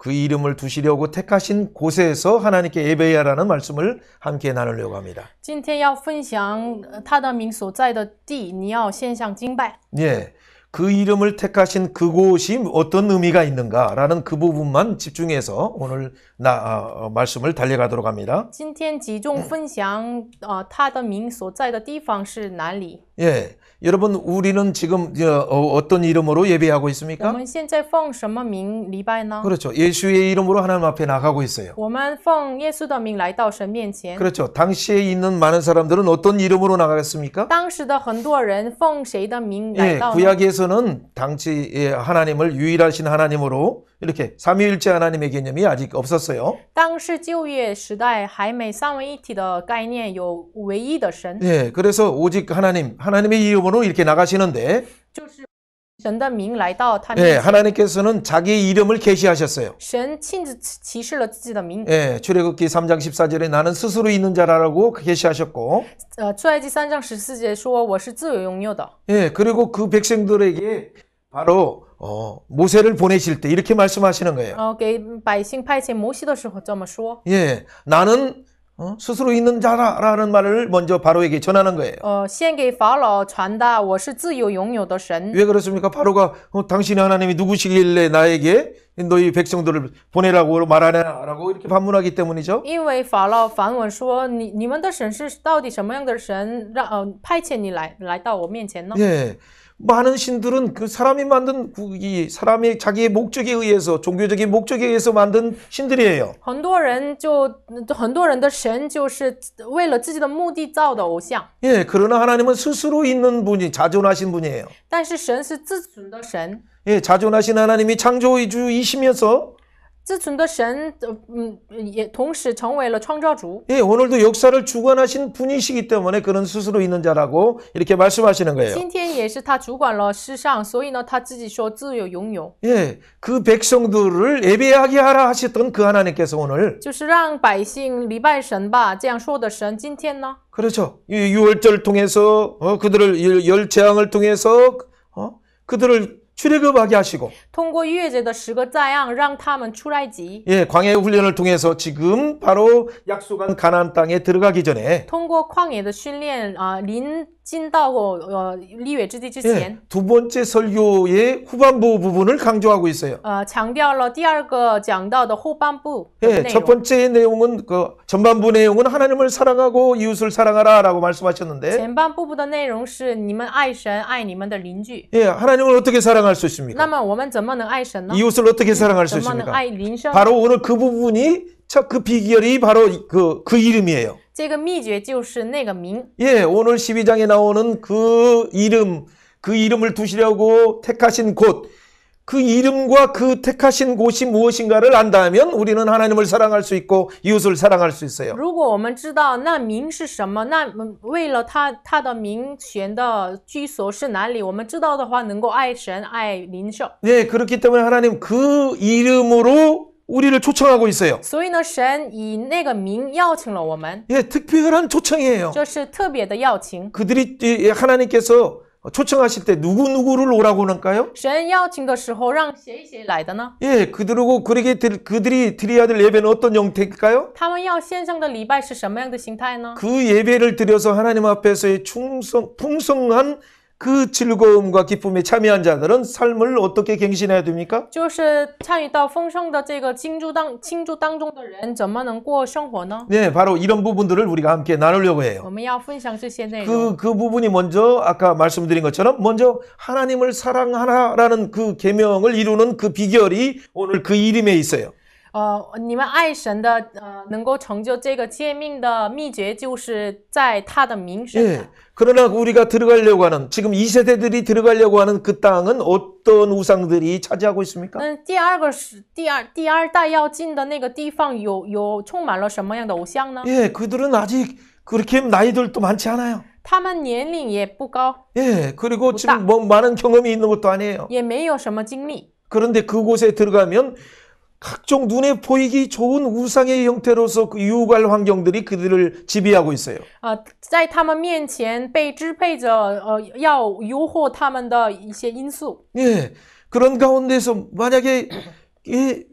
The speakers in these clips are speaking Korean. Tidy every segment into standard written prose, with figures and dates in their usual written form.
그 이름을 두시려고 택하신 곳에서 하나님께 예배하라는 말씀을 함께 나누려고 합니다. 今天要分享他的名所在的地，你要献上敬拜。 예. 그 이름을 택하신 그곳이 어떤 의미가 있는가라는 그 부분만 집중해서 오늘 말씀을 달려가도록 합니다. 今天集中分享他的名所在的地方是哪里？ 예, 여러분 우리는 지금 어떤 이름으로 예배하고 我 있습니까? 们现在奉什么名礼拜呢？ 그렇죠. 예수의 이름으로 하나님 앞에 나가고 있어요. 我们奉耶稣的名来到神面前。 그렇죠. 당시에 있는 많은 사람들은 어떤 이름으로 나가겠습니까? 当时的很多人奉谁的名来 예, 到呢？ 구약에서는 당시 하나님을 유일하신 하나님으로 이렇게 삼위일체 하나님의 개념이 아직 없었어요. 当时旧约时代还没三位一体的概念，有唯一的神， 예, 그래서 오직 하나님의 이름으로 이렇게 나가시는데 就是神的名来到他 예, 面前。 하나님께서는 자기의 이름을 계시하셨어요. 神亲自启示了自己的名。 예, 출애굽기 3장 14절에 나는 스스로 있는 자라고 계시하셨고 出埃及3章14节说：“我是自有永有的。 예, 그리고 그 백성들에게 바로 모세를 보내실 때 이렇게 말씀하시는 거예요. 给百姓派遣摩西的时候这么说。 예, 나는 스스로 있는 자라라는 말을 먼저 바로에게 전하는 거예요. 先给法老传达我是自有永有的神。 왜 그렇습니까? 바로가 당신의 하나님이 누구시길래 나에게 너희 백성들을 보내라고 말하냐라고 이렇게 반문하기 때문이죠. 因为法老反问说：“你们的神是到底什么样的神？让派遣你来到我面前呢？” 예. 많은 신들은 그 사람이 만든 사람의 자기의 목적에 의해서 종교적인 목적에 의해서 만든 신들이에요. 很多人的神就是为了自己的目的造的偶像。 예, 그러나 하나님은 스스로 있는 분이 자존하신 분이에요. 但是神是自存的神， 예, 자존하신 하나님이 창조주이시면서 自存的神，也同时成为了创造主。 예, 오늘도 역사를 주관하신 분이시기 때문에 그는 스스로 있는 자라고 이렇게 말씀하시는 거예요. 今天也是他主管了世上，所以呢，他自己说自有永有， 예, 그 백성들을 예배하게 하라 하셨던 그 하나님께서 오늘 就是让百姓礼拜神吧。这样说的神，今天呢， 그렇죠. 이 유월절 통해서 그들을 열 재앙을 통해서 그들을 출애굽하게 하시고 通过越节的10个灾殃，让他们出埃及。 예, 광야 훈련을 통해서 지금 바로 약속한 가나안 땅에 들어가기 전에 通过旷野的训练临近到立约之地之前， 예, 두 번째 설교의 후반부 부분을 강조하고 있어요. 强调了第二个讲到的后半部的 예, 内 첫 容。 번째 내용은 그 전반부 내용은 하나님을 사랑하고 이웃을 사랑하라라고 말씀하셨는데 前半部的内容是你们爱神，爱你们的邻居。 예, 하나님을 어떻게 사랑할 수 那 있습니까? 么我们怎么能爱神呢？ 이웃을 어떻게 사랑할 수 怎么能 있습니까? 爱邻生？ 바로 오늘 그 부분이 그 비결이 바로 그 이름이에요. 这个秘诀就是那个名。 예, 오늘 12장에 나오는 그 이름을 두시려고 택하신 곳, 그 이름과 그 택하신 곳이 무엇인가를 안다면 우리는 하나님을 사랑할 수 있고 이웃을 사랑할 수 있어요. 如果我们知道那名是什么，那为了他的名选的居所是哪里，我们知道的话，能够爱神、爱邻舍。 네, 그렇기 때문에 하나님 그 이름으로 우리를 초청하고 있어요. 所以呢，神以那个名邀请了我们， 예, 특별한 초청이에요. 这是特别的邀请。 그들이 하나님께서 초청하실 때 누구누구를 오라고 할까요? 神邀请的时候，让谁来的呢？ 예, 그들이 드려야 될 예배는 어떤 형태일까요? 他们要献上的礼拜是什么样的形态呢？ 그 예배를 드려서 하나님 앞에서의 풍성한 그 즐거움과 기쁨에 참여한 자들은 삶을 어떻게 갱신해야 됩니까? 就是参与到丰盛的这个庆祝当中的人，怎么能过生活呢？ 네, 바로 이런 부분들을 우리가 함께 나누려고 我 해요. 们要分享这些内容。 그 부분이 먼저 아까 말씀드린 것처럼 먼저 하나님을 사랑하라라는 그 계명을 이루는 그 비결이 오늘 그 이름에 있어요. 你们爱神的能够成就这个诫命的秘诀，就是在他的名身上。 예. 그러나 우리가 들어가려고 하는 지금 2세대들이 들어가려고 하는 그 땅은 어떤 우상들이 차지하고 있습니까? 第二代要进的那个地方有充满了什么样的偶像呢？ 예, 그들은 아직 그렇게 나이들도 많지 않아요. 他们年龄也不高， 예, 그리고 지금 뭐 많은 경험이 있는 것도 아니에요. 也没有什么经历。 그런데 그곳에 들어가면 각종 눈에 보이기 좋은 우상의 형태로서 그 유혹할 환경들이 그들을 지배하고 있어요. 在他们面前被支配着要诱惑他们的一些因素。 예, 그런 가운데서 만약에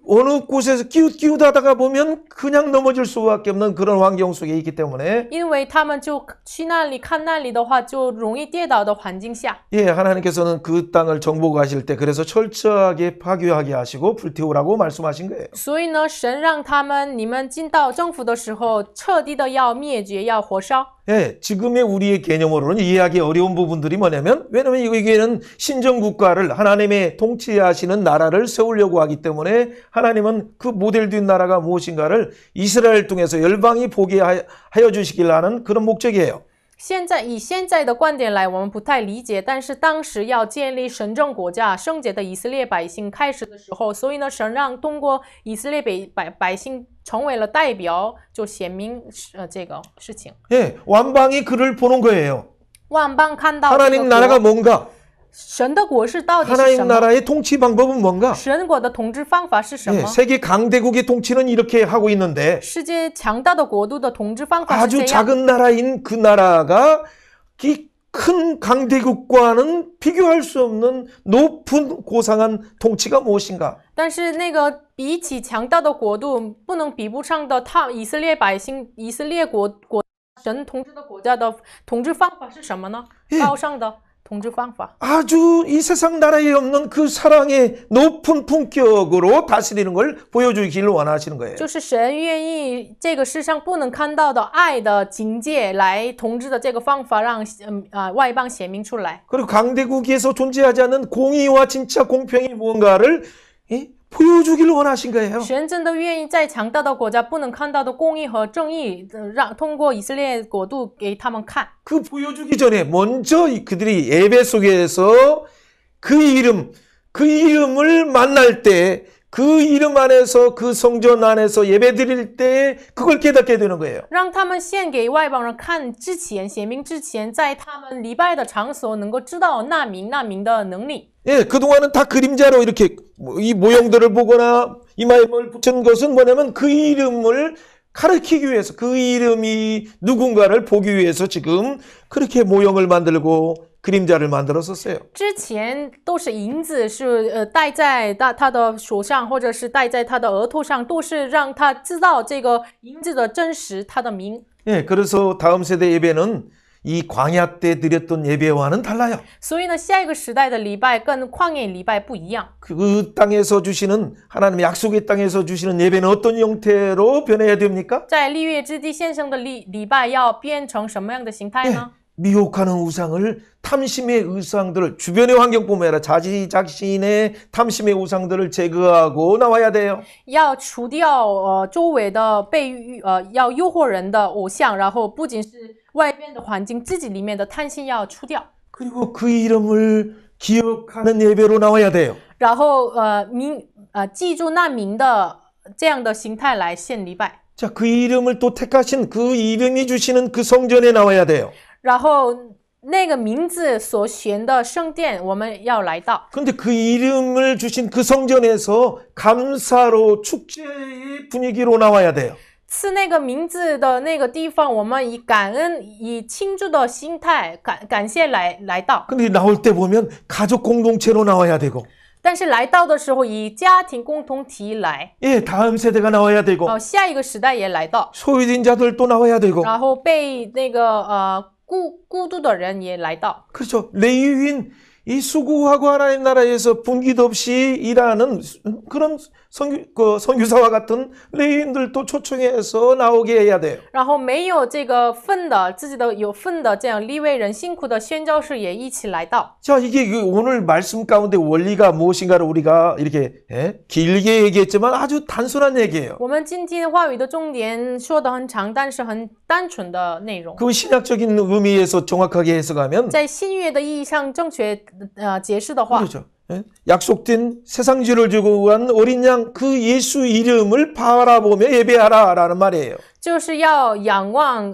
어느 곳에서 기웃기웃하다가 보면 그냥 넘어질 수밖에 없는 그런 환경 속에 있기 때문에 因为他们就去那里看那里的话，就容易跌倒的环境下， 예, 하나님께서는 그 땅을 정복하실 때 그래서 철저하게 파괴하게 하시고 불태우라고 말씀하신 거예요. 所以呢，神让你们进到征服的时候，彻底的要灭绝，要火烧。 예, 지금의 우리의 개념으로는 이해하기 어려운 부분들이 뭐냐면 왜냐면 이게는 신정국가를 하나님의 통치하시는 나라를 세우려고 하기 때문에 하나님은 그 모델된 나라가 무엇인가를 이스라엘 통해서 열방이 보게 하여 주시길 하는 그런 목적이에요. 以现在的观点来，我们不太理解，但是当时要建立神政国家、圣洁的以色列百姓开始的时候，所以呢，神让通过以色列百姓成为了代表，就显明这个事情。 예, 완방이 그를 보는 거예요. 万邦看到这 하나님 个 나라가 国， 뭔가? 神的国是到底是 하나님 什么？ 나라의 통치 방법은 뭔가? 神国的统治方法是什 예, 么？ 세계 강대국의 통치는 이렇게 하고 있는데 世界强大的国度的统治方法是 아주 这样。 작은 나라인 그 나라가 이 큰 강대국과는 비교할 수 없는 높은 고상한 통치가 무엇인가? 但是那个比起强大的国度不能比不上的，以色列百姓、以色列国神统治的国家的统治方法是什么呢？高尚的统治方法。 아주 이 세상 나라에 없는 그 사랑의 높은 품격으로 다스리는 걸 보여주기를 원하시는 거예요. 就是神愿意这个世上不能看到的爱的境界来统治的这个方法，让外邦显明出来。 그리고 강대국에서 존재하지 않는 공의와 진짜 공평이 무언가를 보여주기를 원하신 거예요. 神真的愿意在强大的国家不能看到的公义和正义，通过以色列国度给他们看。 그 보여주기 전에 먼저 그들이 예배 속에서 그 이름을 만날 때 그 이름 안에서 그 성전 안에서 예배 드릴 때 그걸 깨닫게 되는 거예요. 让他们献给外邦人看之前，显明之前，在他们礼拜的场所能够知道那名的能力。 예, 그동안은 다 그림자로 이렇게 이 모형들을 보거나 이마에 뭘 붙인 것은 뭐냐면 그 이름을 가르치기 위해서 그 이름이 누군가를 보기 위해서 지금 그렇게 모형을 만들고 그림자를 만들었었어요. 之前都是银子，是戴在他的手上，或者是戴在他的额头上，都是让他知道这个银子的真实，他的名。 예, 그래서 다음 세대 예배는 이 광야 때 드렸던 예배와는 달라요. 所以呢，下一个时代的礼拜跟旷野礼拜不一样。 그 땅에서 주시는 하나님 약속의 땅에서 주시는 예배는 어떤 형태로 변해야 됩니까? 在立约之地献上的礼拜要变成什么样的形态呢？ 미혹하는 우상을 탐심의 우상들을 주변의 환경뿐만 아니라 자신의 탐심의 우상들을 제거하고 나와야 돼요. 要除掉周围的要诱惑人的偶像，然后不仅是外边的环境，自己里面的贪心要除掉。 그리고 그 이름을 기억하는 예배로 나와야 돼요. 然后记住那名的这样的形态来献礼拜。 자, 그 이름을 또 택하신 그 이름이 주시는 그 성전에 나와야 돼요. 然后那个名字所选的圣殿，我们要来到。 근데 그 이름을 주신 그 성전에서 감사로 축제의 분위기로 나와야 돼요. 赐那个名字的那个地方，我们以感恩、以庆祝的心态感谢来到。 근데 나올 때 보면 가족 공동체로 나와야 되고 但是来到的时候，以家庭共同体来， 예, 다음 세대가 나와야 되고 下一个时代也来到， 소유된 자들도 나와야 되고 然后被那个孤独的人也来到。 그렇죠. 레위인 이 수고하고 하나님 나라에서 분기도 없이 일하는 그런 선교사와 같은 레위인들도 초청해서 나오게 해야 돼요. 然后没有这个份的自己的有份的这样利未人辛苦的宣教士也一起来到。 자, 이게 오늘 말씀 가운데 원리가 무엇인가를 우리가 이렇게 길게 얘기했지만 아주 단순한 얘기예요. 我们今天话语的重点说得很长，但是很单纯的内容。 그 신학적인 의미에서 정확하게 해석하면 在新约的意义上正确解释的话， 그렇죠. 약속된 세상죄를 지고 간 어린 양 그 예수 이름을 바라보며 예배하라라는 말이에요. 就是要仰望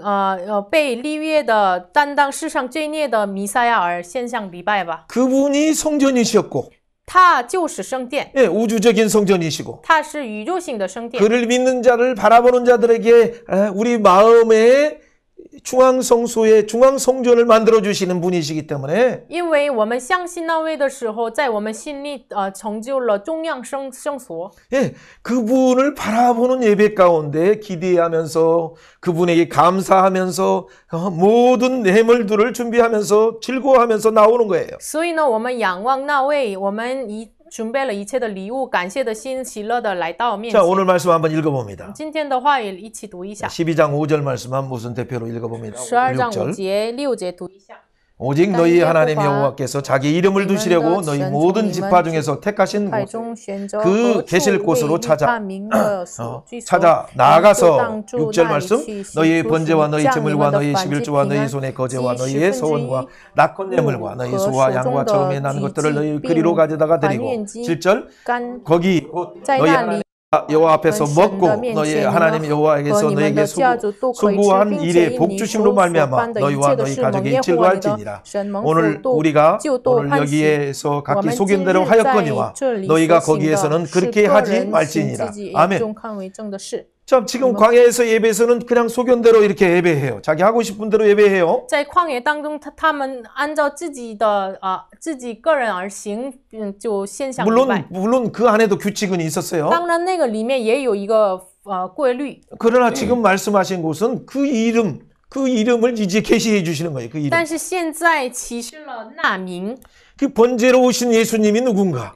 被立约的担当世上罪孽的弥赛亚而献上礼拜吧。 그분이 성전이셨고 他就是圣殿， 예, 우주적인 성전이시고 他是宇宙性的圣殿。 그를 믿는 자를 바라보는 자들에게 우리 마음에 중앙성소의 중앙성전을 만들어 주시는 분이시기 때문에 因为我们相信那位的时候，在我们心里成就了中央圣所。 예, 그분을 바라보는 예배 가운데 기대하면서 그분에게 감사하면서 모든 예물들을 준비하면서 즐거워하면서 나오는 거예요. 所以呢，我们仰望那位，我们准备了一切的礼物，感谢的心，喜乐的来到面前。 자, 오늘 말씀 한번 읽어봅니다. 今天的话也一起读一下。 12장 5절 말씀만 무슨 대표로 읽어봅니다. 12장 6절. 6节读一下。 오직 너희 하나님 여호와께서 자기 이름을 두시려고 너희 모든 지파 중에서 택하신 곳, 그 계실 곳으로 찾아 나아가서 6절 말씀 너희의 번제와 너희 제물과 너희 11조와 너희 손의 거제와 너희의 소원과 낙헌 예물과 너희 소와 양과 처음에 난 것들을 너희 그리로 가져다가 드리고 7절 거기 곧 너희 하나님 여호와 앞에서 먹고 너희 하나님 여호와에게서 너희에게 수고한 일의 복주심으로 말미암아 너희와 너희 가족이 즐거워할지니라. 오늘 우리가 오늘 여기에서 각기 소견 대로 하였거니와 너희가 거기에서는 그렇게 하지 말지니라. 아멘. 참 지금 광야에서 예배에서는 그냥 소견대로 이렇게 예배해요. 자기 하고 싶은 대로 예배해요. 在旷野当中，他们按照自己的自己个人而行，就献上礼拜。 물론 그 안에도 규칙은 있었어요. 当然，那个里面也有一个规律。 그러나 지금 말씀하신 곳은 그 이름을 이제 계시해 주시는 거예요. 그 이름. 但是现在启示了那名。 그 번제로 오신 예수님이 누군가?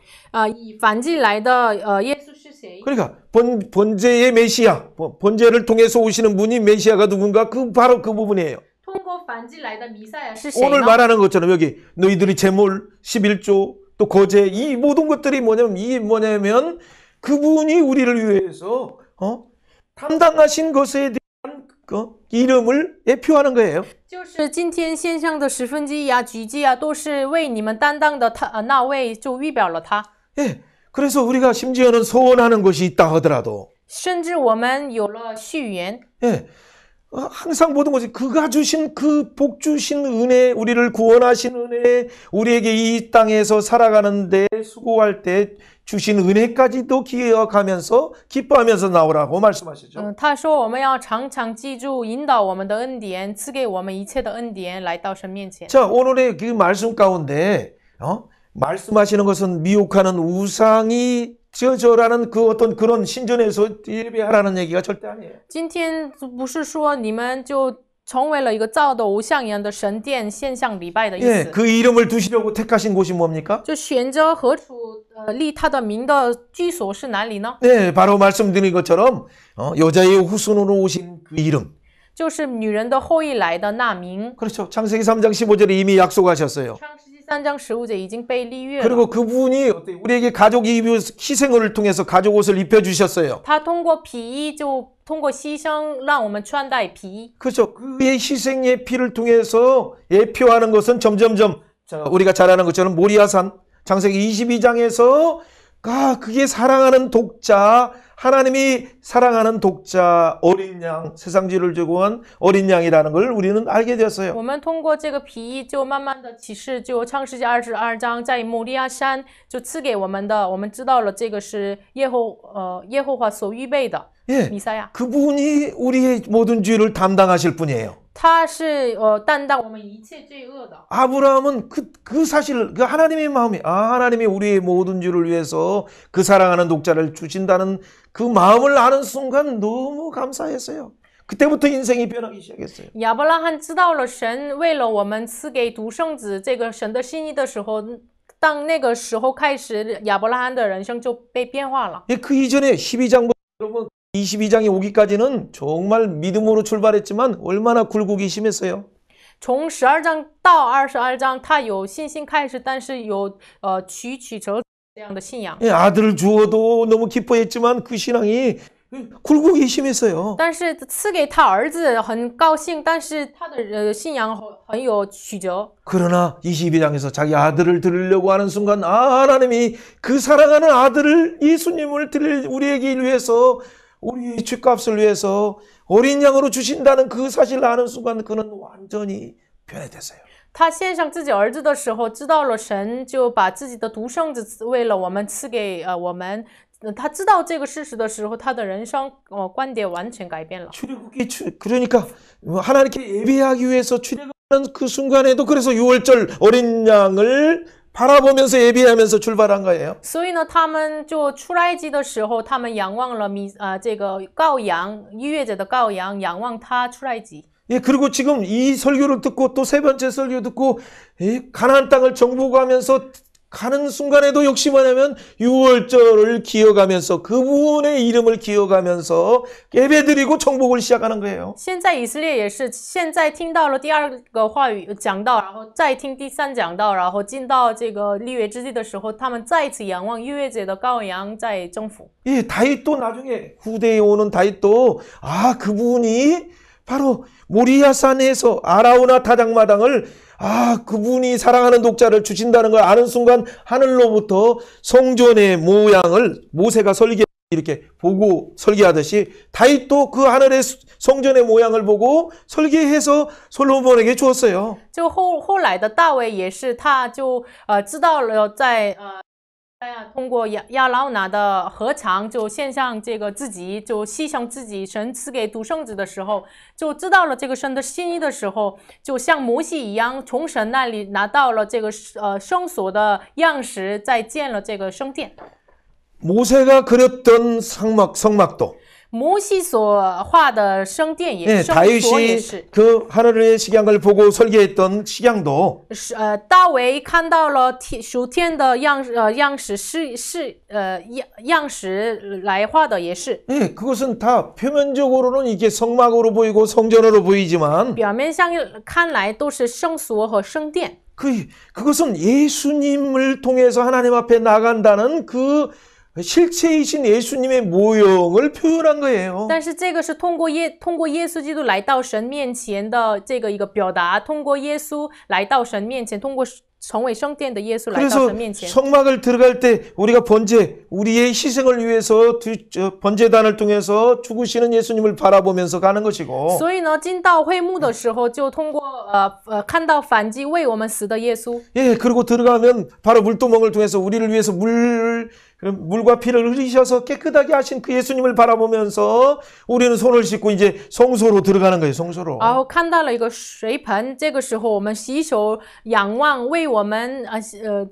以燔祭来的耶稣是谁？ 그러니까 번제의 메시아, 번제를 통해서 오시는 분이 메시아가 누군가? 그 바로 그 부분이에요. 通过燔祭来的弥赛亚是谁呢？ 오늘 말하는 것처럼 여기 너희들이 제물 11조 또 거제 이 모든 것들이 뭐냐면 그분이 우리를 위해서 담당하신 것에 대한 이름을 예표하는 거예요. 就是今天献上的十分之一举祭都是为你们担当的那位，就预表了他。 예, 그래서 우리가 심지어는 소원하는 것이 있다 하더라도 甚至我们有了续言。 예, 항상 모든 것이 그가 주신 그 복 주신 은혜, 우리를 구원하신 은혜, 우리에게 이 땅에서 살아가는데 수고할 때 주신 은혜까지도 기억하면서 기뻐하면서 나오라고 말씀하시죠. 他说我们要常常记住引导我们的恩典，赐给我们一切的恩典，来到神面前。 자, 오늘의 그 말씀 가운데 말씀하시는 것은 미혹하는 우상이 지어져라는 그 어떤 그런 신전에서 예배하라는 얘기가 절대 아니에요. 今天不是说你们就成为了一个造的偶像一样的神殿献上礼拜的意思。 예, 그 이름을 두시려고 택하신 곳이 뭡니까? 就选择何处立他的名的居所是哪里呢？ 네, 바로 말씀드린 것처럼 여자의 후손으로 오신 그 이름. 就是女人的后裔来的那名。 그렇죠. 창세기 3장 15절에 이미 약속하셨어요. 创世纪3章15节已经被立约了。 그리고 그분이 우리에게 가족 희생을 통해서 가족 옷을 입혀주셨어요. 他通过皮衣，就通过牺牲让我们穿戴皮衣。 그렇죠. 그의 희생의 피를 통해서 예표하는 것은 점점점 우리가 잘 아는 것처럼 모리아산 창세기 22장에서 그게 사랑하는 독자, 하나님이 사랑하는 독자 어린 양, 세상 죄를 제거한 어린 양이라는 걸 우리는 알게 되었어요. 我们通过这个皮衣，就慢慢的启示，就创世纪22章在摩利亚山就赐给我们的，我们知道了这个是耶和华所预备的 예, 弥赛亚。 그분이 우리의 모든 죄를 담당하실 분이에요. 他是担当我们一切罪恶的。 아브라함은 그 사실, 그 하나님의 마음이, 하나님이 우리의 모든 죄를 위해서 그 사랑하는 독자를 주신다는 그 마음을 아는 순간 너무 감사했어요. 그때부터 인생이 변하기 시작했어요. 亚伯拉罕知道了神为了我们赐给独生子这个神的心意的时候，当那个时候开始，亚伯拉罕的人生就被变化了。 그 이전에 12장부터 여러분 22장에 오기까지는 정말 믿음으로 출발했지만 얼마나 굴곡이 심했어요. 从12章到22章，他有信心开始，但是有曲折这样的信仰。 아들을 주어도 너무 기뻐했지만 그 신앙이 굴곡이 심했어요. 但是赐给他儿子很高兴，但是他的信仰很有曲折。 그러나 22장에서 자기 아들을 드리려고 하는 순간 하나님이 그 사랑하는 아들을 예수님을 드릴 우리에게 위해서 우리의 죄값을 위해서 어린 양으로 주신다는 그 사실을 아는 순간 그는 완전히 변해됐어요. 他献上自己儿子的时候，知道了神就把自己的独生子为了我们赐给我们，他知道这个事实的时候，他的人生观点完全改变了。 출애굽이 그러니까 하나님께 예배하기 위해서 출애굽하는 그 순간에도 그래서 유월절 어린 양을 바라보면서 예배하면서 출발한 거예요. 所以呢，他们就出埃及的时候，他们仰望了这个羔羊，逾越节的羔羊，仰望他出埃及。 예, 그리고 지금 이 설교를 듣고 또 세 번째 설교 듣고 가나안 땅을 정복하면서 가는 순간에도 역시 뭐냐면 유월절을 기억하면서 그분의 이름을 기억하면서 예배드리고 정복을 시작하는 거예요. 现在以色列也是，现在听到了第二个话语讲道，然后再听第三讲道，然后进到这个立约之地的时候，他们再次仰望逾越节的羔羊在征服。 예, 다윗도 나중에 후대에 오는 다윗도 그분이 바로 모리아산에서 아라우나 타작마당을 그분이 사랑하는 독자를 주신다는 걸 아는 순간 하늘로부터 성전의 모양을 모세가 이렇게 보고 설계하듯이 다윗도 그 하늘의 성전의 모양을 보고 설계해서 솔로몬에게 주었어요. 就后来的大卫也是，他就知道了在通过亚劳拿的合场，就献上这个自己，就牺牲自己，神赐给独生子的时候，就知道了这个神的心意的时候，就像摩西一样，从神那里拿到了这个圣所的样式，再建了这个圣殿。 모세가 그렸던 성막도 摩西所画的圣殿也 예, 圣所也 다윗이 是。 그 하늘의 식양을 보고 설계했던 식양도 大卫看到了属天的样式来画的也是。 예, 그것은 다 표면적으로는 이게 성막으로 보이고 성전으로 보이지만 表面上看来都是圣所和圣殿。 그것은 예수님을 통해서 하나님 앞에 나간다는 그 실체이신 예수님의 모형을 표현한 거예요. 但是这个是通过耶稣基督来到神面前的这个一个表达，通过耶稣来到神面前，通过成为圣殿的耶稣来到神面前。 그래서 성막을 들어갈 때 우리가 우리의 희생을 위해서 번제단을 통해서 죽으시는 예수님을 바라보면서 가는 것이고. 所以呢，进到会幕的时候，就通过看到反击为我们死的耶稣。 예, 그리고 들어가면 바로 물두멍을 통해서 우리를 위해서 물과 피를 흘리셔서 깨끗하게 하신 그 예수님을 바라보면서 우리는 손을 씻고 이제 성소로 들어가는 거예요. 성소로. 然后看到了一个水盆，这个时候我们洗手仰望，为我们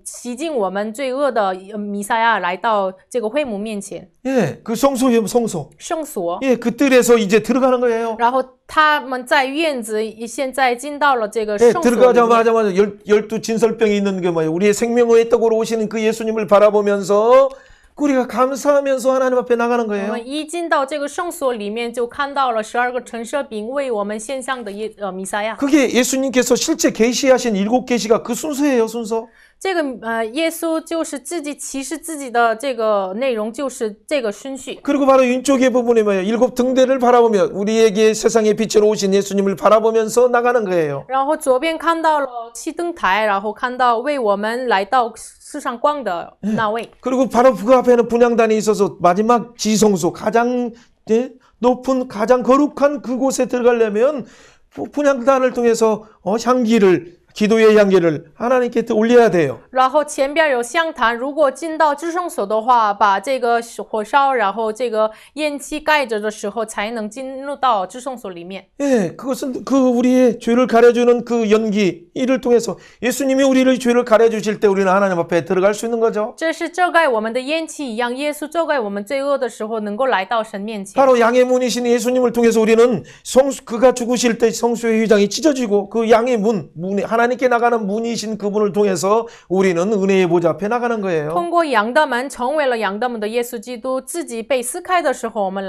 洗净我们罪恶的弥赛亚来到这个会幕面前。 예, 그 성소예요, 성소. 圣所。 예, 그 뜰에서 이제 들어가는 거예요. 然后他们在院子，现在进到了这个 예, 圣所里面。 들어가자마자 열두 진설병이 있는 게 뭐예요? 우리의 생명의 떡으로 오시는 그 예수님을 바라보면서 우리가 감사하면서 하나님 앞에 나가는 我 거예요. 们一进到这个圣所里面，就看到了12个陈设饼为我们献上的弥赛亚。 그게 예수님께서 실제 계시하신 7계시가 그 순서예요, 순서. 这个耶稣就是自己启示自己的这个内容，就是这个顺序。 그리고 바로 왼쪽의 부분에 뭐예요? 7 등대를 바라보며 우리에게 세상의 빛으로 오신 예수님을 바라보면서 나가는 거예요. 然后左边看到了7灯台，然后看到为我们来到世上光的那位。 그리고 바로 그 앞에는 분향단이 있어서 마지막 지성소 가장 높은 가장 거룩한 그곳에 들어가려면 분향단을 통해서 향기를 기도의 향기를 하나님께 올려야 돼요. 然后前边有香坛，如果进到至圣所的话，把这个火烧，然后这个烟气盖着的时候，才能进入到至圣所里面。 예, 그것은 그 우리의 죄를 가려주는 그 연기 이를 통해서 예수님이 우리의 죄를 가려주실 때 우리는 하나님 앞에 들어갈 수 있는 거죠. 这是遮盖我们的烟气一样，耶稣遮盖我们罪恶的时候，能够来到神面前。 바로 양의 문이신 예수님을 통해서 우리는 그가 죽으실 때 성소의 휘장이 찢어지고 그 양의 문에 하나님께 나가는 문이신 그분을 통해서 우리는 은혜의 보좌 앞에 나가는 거예요. 通过羊的门，成为了羊的门的耶稣基督，自己被撕开的时候，我们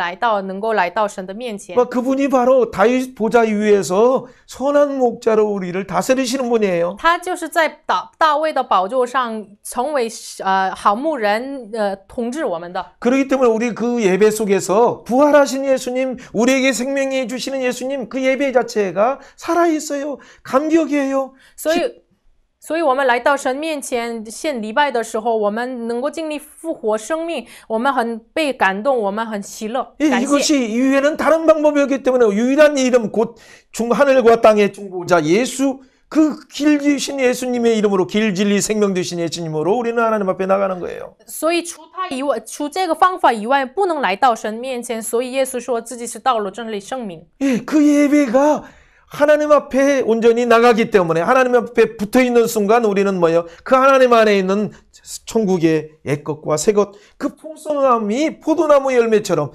能够来到神的面前。 그분이 바로 다윗 보좌 위에서 선한 목자로 우리를 다스리시는 분이에요. 他就是在大卫的宝座上成为好牧人，统治我们的。 그렇기 때문에 우리 그 예배 속에서 부활하신 예수님, 우리에게 생명해 주시는 예수님 그 예배 자체가 살아있어요. 감격이에요. 所以我们来到神面前献礼拜的时候，我们能够经历复活生命，我们很被感动，我们很喜乐， 예, 感谢。 이것이 이외에는 다른 방법이 없기 때문에 유일한 이름 곧 하늘과 땅의 중보자 예수 그 길 주신 예수님의 이름으로, 길 진리 생명 되신 예수님으로 우리는 하나님 앞에 나가는 거예요. 所以除这个方法以外，不能来到神面前。所以耶稣说自己是道路、真理、生命。 예, 그 예배가 하나님 앞에 온전히 나가기 때문에 하나님 앞에 붙어 있는 순간 우리는 뭐예요? 그 하나님 안에 있는 천국의 옛것과 새것, 그 풍성함이 포도나무 열매처럼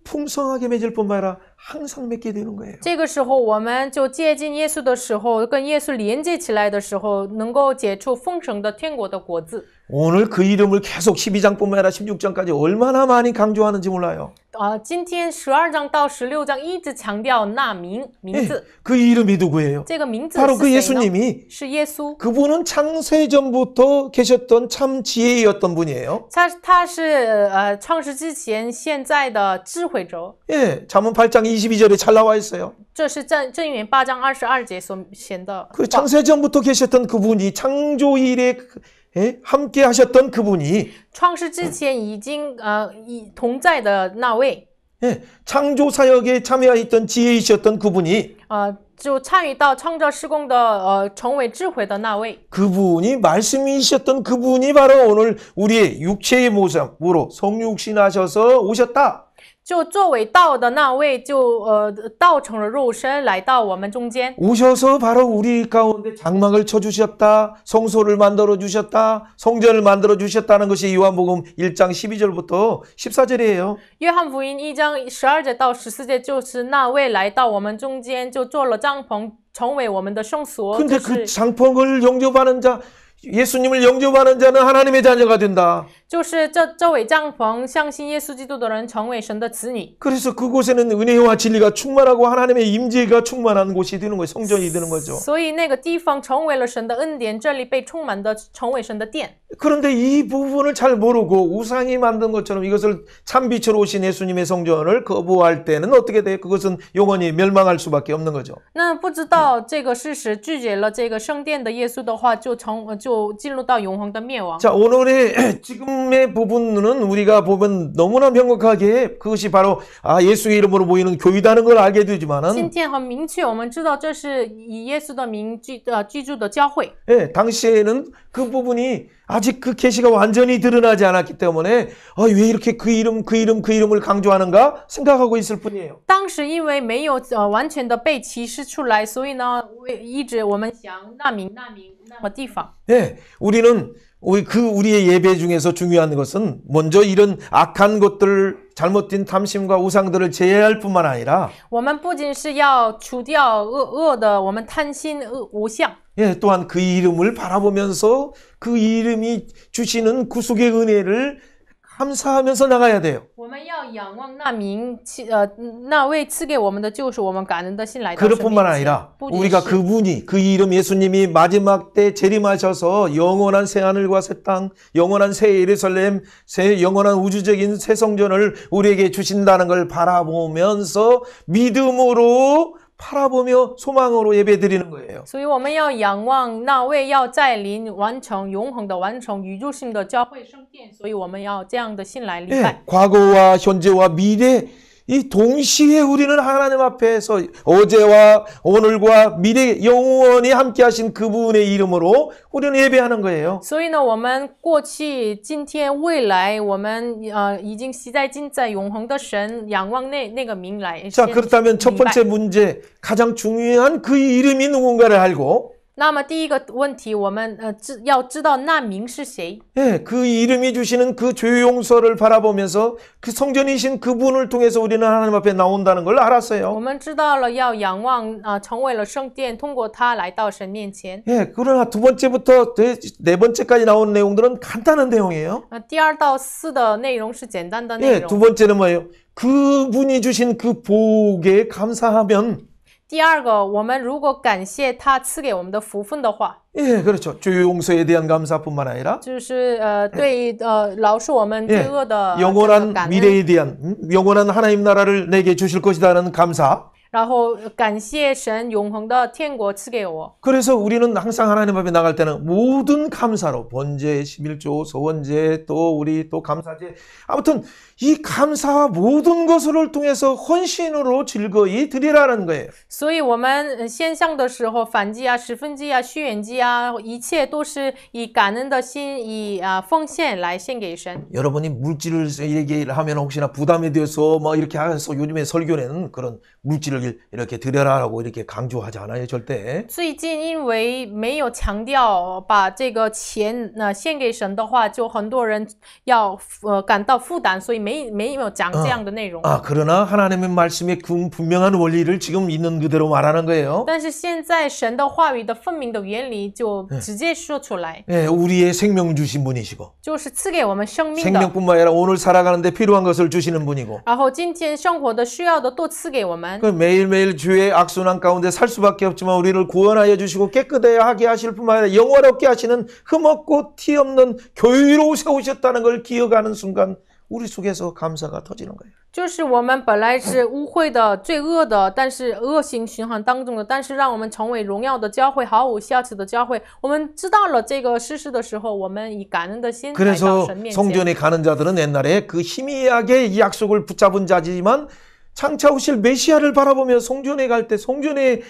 풍성하게 맺을 뿐만 아니라 항상 맺게 되는 거예요. 这个时候，我们就接近耶稣的时候，跟耶稣连接起来的时候，能够结出丰盛的天国的果子。 오늘 그 이름을 계속 12장뿐만 아니라 16장까지 얼마나 많이 강조하는지 몰라요. 今天12章到16章一直强调那名字， 그 이름이 누구예요? 这个名字 바로 그 是谁呢？ 예수님이 是耶稣。 그분은 창세전부터 계셨던 참 지혜였던 분이에요. 他是创世之前现在的智慧者。 예, 잠언 8장 22절에 잘 나와 있어요. 这是箴言8章22节所显的。 그 창세전부터 계셨던 그분이 창조 일에 함께 하셨던 그분이 创世之前已经同在的那位， 창조 사역에 참여했던 지혜이셨던 그분이 就参与到创造施工的成为智慧的那位， 그분이 말씀이셨던 그분이 바로 오늘 우리의 육체의 모습으로 성육신하셔서 오셨다. 就作为道的那位，就道成了肉身来到我们中间， 오셔서 바로 우리 가운데 장막을 쳐주셨다. 성소를 만들어주셨다. 성전을 만들어주셨다는 것이 요한복음 1장 12절부터 14절이에요. 约翰福音1章12节到14节，就是那位来到我们中间，就做了帐篷，成为我们的圣所。 근데 그 장棚을 영접하는 자, 예수님을 영접하는 자는 하나님의 자녀가 된다. 就是这位帐篷，相信耶稣基督的人成为神的子女。 그래서 그곳에는 은혜와 진리가 충만하고 하나님의 임재가 충만한 곳이 되는 거예요. 성전이 되는 거죠. 所以那个地方成为了神的恩典，这里被充满的成为神的殿。 그런데 이 부분을 잘 모르고 우상이 만든 것처럼 이것을 참빛으로 오신 예수님의 성전을 거부할 때는 어떻게 돼요? 그것은 영원히 멸망할 수밖에 없는 거죠. 那不知道这个事实，拒绝了这个圣殿的耶稣的话，就进入到永恒的灭亡。 자, 오늘의 지금의 부분은 우리가 보면 너무나 명확하게 그것이 바로 예수의 이름으로 모이는 교회다는 걸 알게 今 되지만은 天很明确，我们知道这是以耶稣的名居住的教会。 예, 당시에는 그 부분이 아직 그 계시가 완전히 드러나지 않았기 때문에 왜 이렇게 그 이름을 강조하는가 생각하고 있을 뿐이에요. 当时因为没有完全的被启示出来，所以呢，一直我们想那么地方。 예, 우리의 예배 중에서 중요한 것은 먼저 이런 악한 것들, 잘못된 탐심과 우상들을 제외할 뿐만 아니라 我们不仅是要除掉恶的，我们贪心无相。 예, 또한 그 이름을 바라보면서 그 이름이 주시는 구속의 은혜를 감사하면서 나가야 돼요. 我们要仰望那位赐给我们的救赎，我们感恩的心来到神面 그뿐만 前。 아니라 不仅 우리가 是 그분이 그 이름 예수님이 마지막 때 재림하셔서 영원한 새 하늘과 새 땅, 영원한 새 예루살렘, 영원한 우주적인 새 성전을 우리에게 주신다는 걸 바라보면서 믿음으로 바라보며 소망으로 예배드리는 거예요. 所以我们要仰望那位要在临完成永恒的完成宇宙性的教会圣殿，所以我们要这样的心来礼 예, 拜。 과거와 현재와 미래 이 동시에 우리는 하나님 앞에서 어제와 오늘과 미래 영원히 함께 하신 그분의 이름으로 우리는 예배하는 거예요. 所以呢，我们过去、今天、未来，我们已经习在今在永恒的神，仰望那个名来。 자, 그렇다면 첫 번째 문제, 가장 중요한 그 이름이 누군가를 알고 那么第一个问题，我们要知道那名是谁。 예, 그 이름이 주시는 그 죄 용서를 바라보면서 그 성전이신 그분을 통해서 우리는 하나님 앞에 나온다는 걸 我 알았어요. 们知道了要仰望成为了圣殿，通过它来到神面前。 예, 그러나 두 번째부터 네 번째까지 나온 내용들은 간단한 내용이에요. 第2到4的内容是简单的内 예, 容。 두 번째는 뭐예요? 그분이 주신 그 복에 감사하면 第二个，我们如果感谢他赐给我们的福分的话， 예, 그렇죠. 죄 용서에 대한 감사뿐만 아니라 就是对饶恕我们罪恶的 영원한 感恩， 미래에 대한 영원한 하나님 나라를 내게 주실 것이라는 감사. 然后感谢神永恒的天国赐给我。 그래서 우리는 항상 하나님 앞에 나갈 때는 모든 감사로 번제, 11조, 소원제, 또 우리 또 감사제, 아무튼 이 감사와 모든 것을 통해서 헌신으로 즐거이 드리라는 거예요. 所以我们献上的时候，燔祭啊、十分祭啊、续远祭啊，一切都是以感恩的心，以奉献来献给神。 여러분이 물질을 얘기를 하면 혹시나 부담이 돼서 뭐 이렇게 해서 요즘에 설교에는 그런 물질을 이렇게 드려라라고 이렇게 강조하지 않아요, 절대. 最近因为没有强调把这个钱献给神的话，就很多人要感到负担，所以没有讲这样的内容。 그러나 하나님의 말씀의 분명한 원리를 지금 있는 그대로 말하는 거예요. 但是现在神的话语的分明的原理就直接说出来， 예, 우리의 생명 주신 분이시고 就是赐给我们生命的， 생명뿐만 아니라 오늘 살아가는데 필요한 것을 주시는 분이고 然后今天生活的需要的都赐给我们。 그 매일매일 주의 악순환 가운데 살 수밖에 없지만 우리를 구원하여 주시고 깨끗하게 하게 하실 뿐만 아니라 영원롭게 하시는 흠없고 티 없는 교회로 세우셨다는 걸 기억하는 순간 우리 속에서 감사가 터지는 거예요. 就是我们本来是污秽的、罪恶的，但是恶行循环当中的，但是让我们成为荣耀的教会、毫无瑕疵的教会。我们知道了这个事实的时候，我们以感恩的心来到 그래서 神面前。 성전에 가는 자들은 옛날에 그 희미하게 이 약속을 붙잡은 자지만 장차 오실 메시아를 바라보며 성전에 갈 때 성전에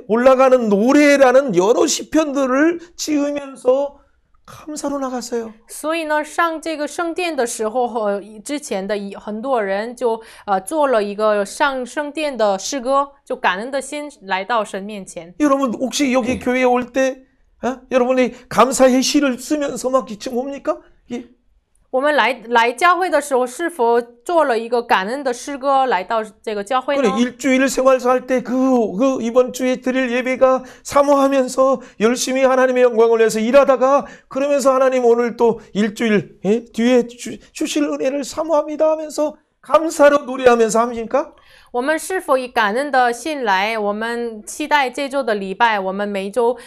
올라가는 노래라는 여러 시편들을 지으면서 감사로 나갔어요. 所以呢，上这个圣殿的时候，之前的很多人就做了一个上圣殿的诗歌，就感恩的心来到神面前。 여러분 혹시 여기 교회에 올 때 여러분이 감사의 시를 쓰면서 막 지금 옵니까? 我们来教会的时候，是否做了一个感恩的诗歌来到这个教会呢？ 그래, 일주일 생활사 할 때 그 이번 주에 드릴 예배가 사모하면서 열심히 하나님의 영광을 위해서 일하다가 그러면서 하나님 오늘 또 일주일 뒤에 주실 은혜를 사모합니다 하면서 감사로 노래하면서 합니까? 我们是否以感恩的心来？我们期待这周的礼拜，我们每周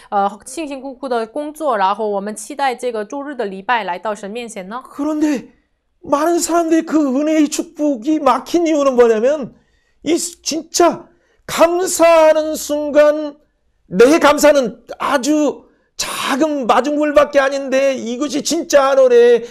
辛辛苦苦的工作，然后我们期待这个周日的礼拜来到神面前呢？ 그런데 많은 사람들이 그 은혜의 축복이 막힌 이유는 뭐냐면 이 진짜 감사하는 순간 내 감사는 아주 작은 마중물밖에 아닌데 이것이 진짜 하늘에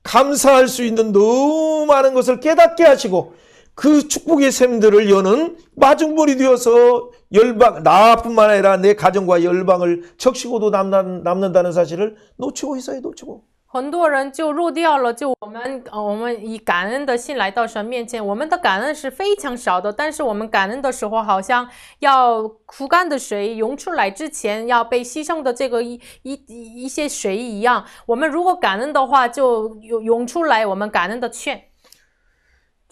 감사할 수 있는 너무 많은 것을 깨닫게 하시고 그 축복의 샘들을 여는 마중물이 되어서 열방 나뿐만 아니라 내 가정과 열방을 적시고도 남는다는 사실을 놓치고 있어요. 놓치고. 很多人就漏掉了，就我们以感恩的心来到神面前，我们的感恩是非常少的，但是我们感恩的时候，好像要枯干的水涌出来之前，要被牺牲的这个一些水一样。我们如果感恩的话，就涌出来我们感恩的泉。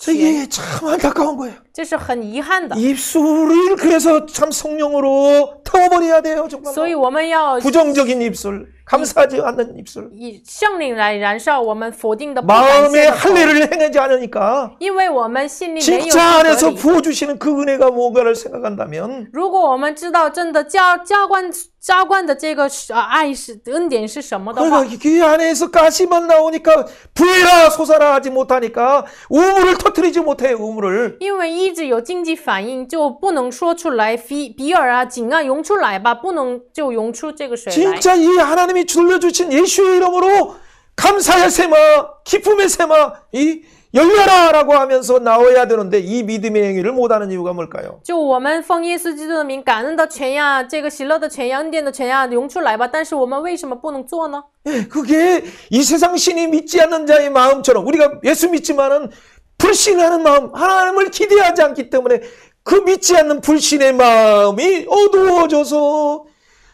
이게 참 안타까운 거예요. 这是很遗憾的。 입술을 그래서 참 성령으로 태워버려야 돼요. 정말. 所以我们要 부정적인 입술, 감사하지 않는 입술. 以圣灵来燃烧我们否定的不感 마음의 谢的口， 할례를 행하지 않으니까 因为我们心里没有 진짜 안에서 合理。 부어주시는 그 은혜가 뭔가를 생각한다면 如果我们知道真的浇灌的这个爱是恩典是什么的话， 그러니까 그 안에서 가시만 나오니까 부해라 솟아라 하지 못하니까 우물을 터뜨리지 못해요. 우물을. 因为一直有经济反应，就不能说出来，比尔啊、井啊涌出来吧，不能就涌出这个水来。 진짜 이 하나님이 줄려주신 예수의 이름으로 감사의 세마, 기쁨의 세마, 이 열려라라고 하면서 나와야 되는데 이 믿음의 행위를 못하는 이유가 뭘까요? 就我们奉耶稣基督的名，感恩的泉呀，这个喜乐的泉呀，恩典的泉呀，涌出来吧。但是我们为什么不能做呢？ 예, 그게 이 세상 신이 믿지 않는 자의 마음처럼 우리가 예수 믿지만은 불신하는 마음, 하나님을 기대하지 않기 때문에 그 믿지 않는 불신의 마음이 어두워져서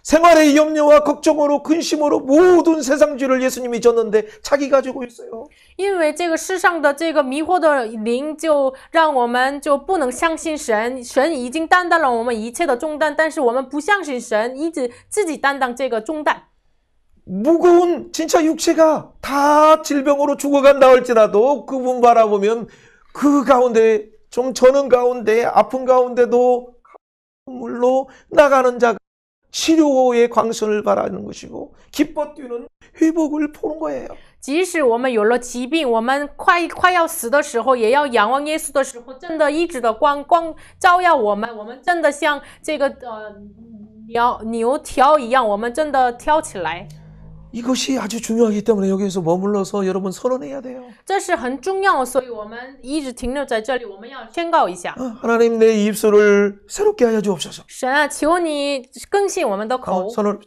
생활의 염려와 걱정으로 근심으로 모든 세상주를 예수님이 줬는데 자기 가지고 있어요. 因为这个世上的这个迷惑的灵，就让我们就不能相信神。神已经担当了我们一切的重担，但是我们不相信神，一直自己担当这个重担。 무거운 진짜 육체가 다 질병으로 죽어간다 할지라도 그분 바라보면 그 가운데 좀 저는 가운데 아픈 가운데도 물로 나가는 자가 치료의 광선을 바라는 것이고 기뻐 뛰는 회복을 보는 거예요. 即使我们有了疾病，我们快要死的时候，也要仰望耶稣的时候，真的医治的光照耀我们，我们真的像这个牛挑一样，我们真的挑起来。 이것이 아주 중요하기 때문에 여기에서 머물러서 여러분 선언해야 돼요. 这是很重要，所以我们一直停留在这里，我们要宣告一下。 하나님 내 입술을 새롭게 하여 주옵소서. 神啊，求你更新我们的口。 선언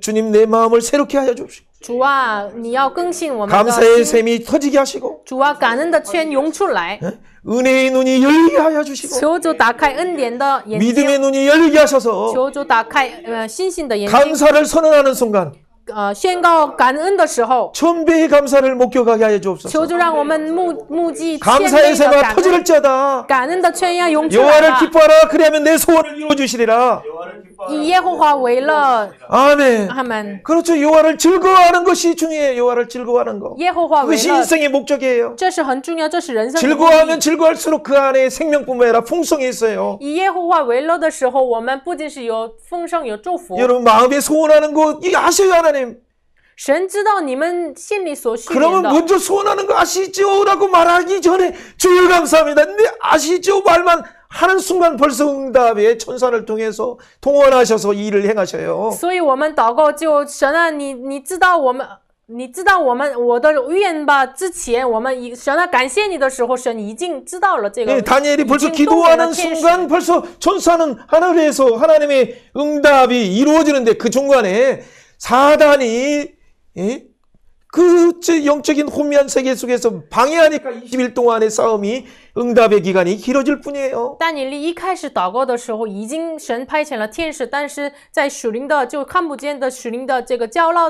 주님 내 마음을 새롭게 하여 주옵시고. 主啊，你要更新我们的 감사의 心。 샘이 터지게 하시고 主啊，感恩的泉涌出来。 은혜의 눈이 열리게 하여 주시고 求主打开恩典的眼睛， 믿음의 눈이 열리게 하셔서 求主打开信心的眼睛。 감사를 선언하는 순간 宣告感恩的时候， 천배의 감사를 목격하게 하여 주옵소서. 求主让我们目击千 감사의 倍的 새가 感恩， 터질지어다. 感恩的泉要涌出来 여호와를 吧。 기뻐하라. 그리하면 내 소원을 이루어 주시리라. 以耶和华为乐， 아멘. 阿门。 그렇죠. 여호와를 즐거워하는 것이 중요해요. 여호와를 즐거워하는 거. 耶和华为 그것이 乐， 인생의 목적이에요. 这是很重要，这是人生的目的。 즐거워하면 즐거울수록 그 안에 생명뿐만 아니라 풍성이 있어요. 以耶和华为乐的时候，我们不仅是有丰盛，有祝福。 여러분 마음에 소원하는 거 이 아셔요 하나님. 神知道你们心里所需 그러면 的。 먼저 소원하는 거 아시죠? 라고 말하기 전에 주여 감사합니다. 근데 아시죠? 말만 하는 순간 벌써 응답에 천사를 통해서 동원하셔서 이 일을 행하셔요. 所以我们祷告就神啊，你知道我们我的愿吧。之前我们神啊感谢你的时候，神已经知道了这个。 예, 다니엘이 벌써 已经动员了 기도하는 天使 순간 벌써 천사는 하늘에서 하나님의 응답이 이루어지는데 그 중간에 사단이 그 영적인 혼미한 세계 속에서 방해하니까 20일 동안의 싸움이 응답의 기간이 길어질 뿐이에요. 但你一开始祷告的时候，已经神派遣了天使，但是在属灵的就看不见的属灵的这个角落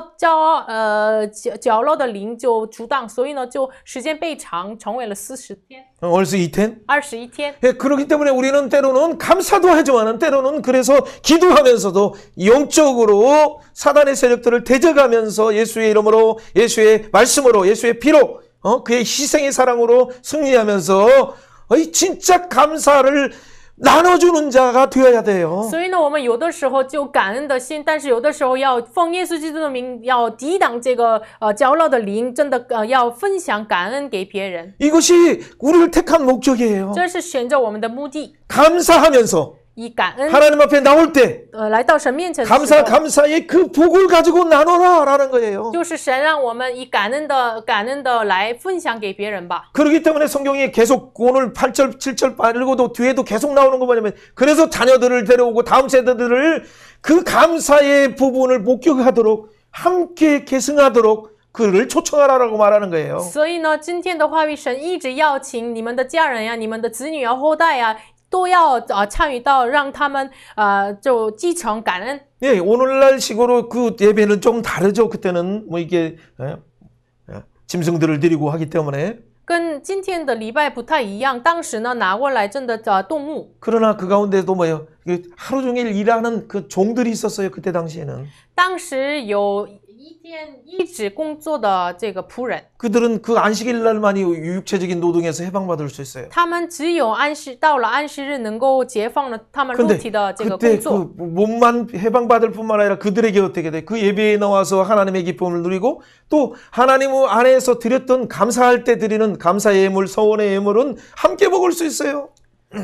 的灵就阻挡，所以呢，就时间倍长，成为了40天、 얼스 이텐? 21天。 예, 그렇기 때문에 우리는 때로는 감사도 하지만은 때로는 그래서 기도하면서도 영적으로 사단의 세력들을 대적하면서 예수의 이름으로 예수의 말씀으로 예수의 피로 그의 희생의 사랑으로 승리하면서 진짜 감사를 나눠주는 자가 되어야 돼요. 所以呢，我们有的时候就感恩的心，但是有的时候要奉耶稣基督的名，要抵挡这个骄傲的灵，真的要分享感恩给别人。 이것이 우리를 택한 목적이에요. 这是选择我们的目的， 감사하면서 以感恩 하나님 앞에 나올 때 来到神面前的时候， 감사의 그 복을 가지고 나눠라 라는 거예요. 就是神让我们以感恩的来分享给别人吧。 그렇기 때문에 성경이 계속 오늘 8절 7절 읽어도 뒤에도 계속 나오는 거 뭐냐면 그래서 자녀들을 데려오고 다음 세대들을 그 감사의 부분을 목격하도록 함께 계승하도록 그를 초청하라라고 말하는 거예요. 所以呢，今天的话语神一直邀请你们的家人呀、你们的子女啊、后代呀，都要参与到，让他们就继承感恩。 예, 오늘날 식으로 그 예배는 좀 다르죠. 그때는 뭐 이게 짐승들을 드리고 하기 때문에. 跟今天的礼拜不太一样，当时呢拿过来真的动物， 그러나 그 가운데도 뭐예요? 하루 종일 일하는 그 종들이 있었어요. 그때 당시에는. 当时有一天一直工作的这个仆人， 그들은 그 안식일 날만이 육체적인 노동에서 해방받을 수 있어요. 他们只有到了安息日能够解放了他们肉 근데 体的这个 그때 工作。 그 몸만 해방받을 뿐만 아니라 그들에게 어떻게 돼? 그 예배에 나와서 하나님의 기쁨을 누리고 또 하나님 안에서 드렸던 감사할 때 드리는 감사의 예물, 서원의 예물은 함께 먹을 수 있어요.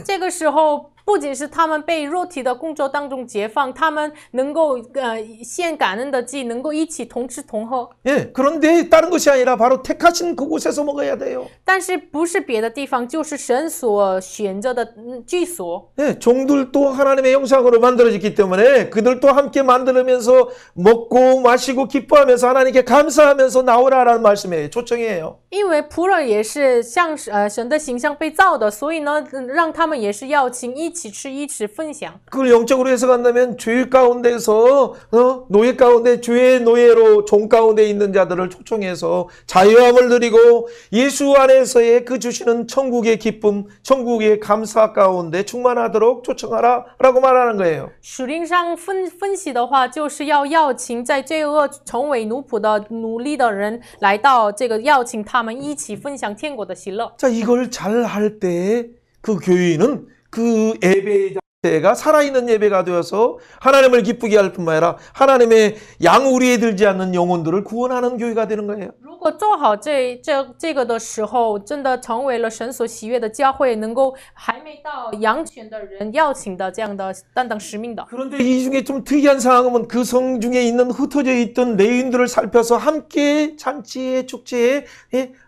这个时候不仅是他们被肉体的工作当中解放，他们能够献感恩的祭，能够一起同吃同喝。 예, 그런데 다른 것이 아니라 바로 택하신 그곳에서 먹어야 돼요. 但是不是别的地方，就是神所选择的居所。 예, 종들도 하나님의 형상으로 만들어졌기 때문에 그들도 함께 만들면서 먹고 마시고 기뻐하면서 하나님께 감사하면서 나오라라는 말씀이에요. 초청이에요. 因为仆人也是像神的形象被造的，所以呢，让他们也是邀请一起吃，一起分享。 그걸 영적으로 해석한다면 죄 가운데서 노예 가운데 죄의 노예로 종 가운데 있는 자들을 초청해서 자유함을 누리고 예수 안에서의 그 주시는 천국의 기쁨, 천국의 감사 가운데 충만하도록 초청하라라고 말하는 거예요. 属灵上分析的话，就是要邀请在罪恶成为奴仆的努力的人来到这个，邀请他们一起分享天国的喜乐。 자, 이걸 잘 할 때 그 교인은 그 예배자 가 살아있는 예배가 되어서 하나님을 기쁘게 할 뿐만 아니라 하나님의 양우리에 들지 않는 영혼들을 구원하는 교회가 되는 거예요. 如果做好这个的时候，真的成为了神所喜悦的教会，能够还没到羊群的人邀请的这样的担当使命的。 그런데 이 중에 좀 특이한 상황은 그 성 중에 있는 흩어져 있던 레인들을 살펴서 함께 잔치에 축제에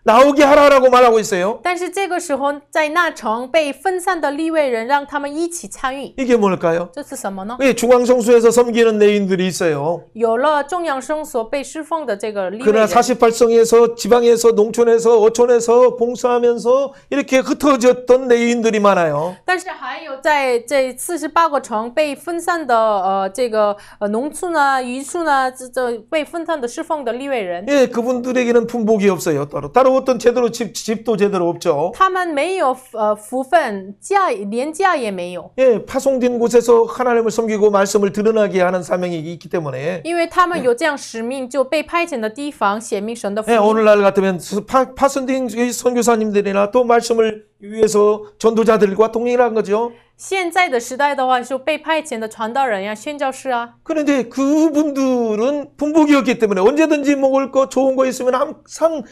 나오게 하라라고 말하고 있어요. 但是这个时候，在那城被分散的利未人，让他们一起参与， 이게 뭘까요? 这是什么呢？ 중앙성수에서 섬기는 레인들이 있어요. 有了中央生所被侍奉的这个利未 그러나 人， 48성에서 지방에서 농촌에서 어촌에서 봉사하면서 이렇게 흩어졌던 레인들이 많아요. 但是还有在这48个城被分散的这个农村啊、渔村啊，这被分散的侍奉的利未人， 예, 그분들에게는 품복이 없어요. 따로 어떤 제대로 집도 제대로 없죠. 他们没有福分，连家也没有， 예, 파송된 곳에서 하나님을 섬기고 말씀을 드러나게 하는 사명이 있기 때문에 因为他们有这样使命，就被派遣的地方显明神的福 예, 音。 오늘날 같으면 파송된 선교사님들이나 또 말씀을 위해서 전도자들과 동행을 한 거죠. 现在的时代的话，就被派遣的传道人呀、宣教士啊， 그런데 그분들은 품복이 없기 때문에 언제든지 먹을 거 좋은 거 있으면 항상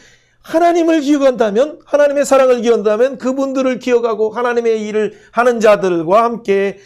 하나님을 기억한다면, 하나님의 사랑을 기억한다면 그분들을 기억하고 하나님의 일을 하는 자들과 함께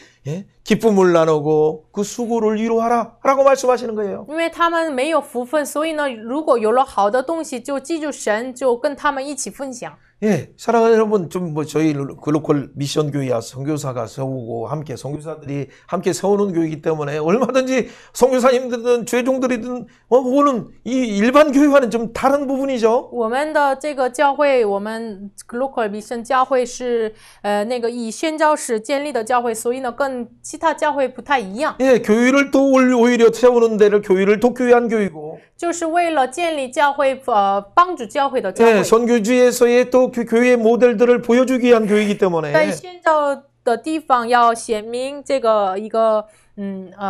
기쁨을 나누고 그 수고를 위로하라 라고 말씀하시는 거예요. 因为他们没有福分，所以呢，如果有了好的东西，就记住神，就跟他们一起分享。 예, 사랑하는 여러분, 좀 저희 글로컬 미션 교회야 선교사가 세우고 함께 선교사들이 함께 세우는 교회이기 때문에 얼마든지 선교사님들이든 죄종들이든 오는 이 일반 교회와는 좀 다른 부분이죠. 我们的这个教会，我们 Local Mission 教会是那个以宣教士建立的教会，所以呢，跟其他教会不太一样， 예, 교회를 또 오히려 세우는 데를 교회를 독교회한 교회고, 就是为了建立教会，帮助教会的教 예, 会。 선교지에서의 또 교회의 모델들을 보여주기 위한 교회이기 在 때문에 宣教的地方要显明这个一个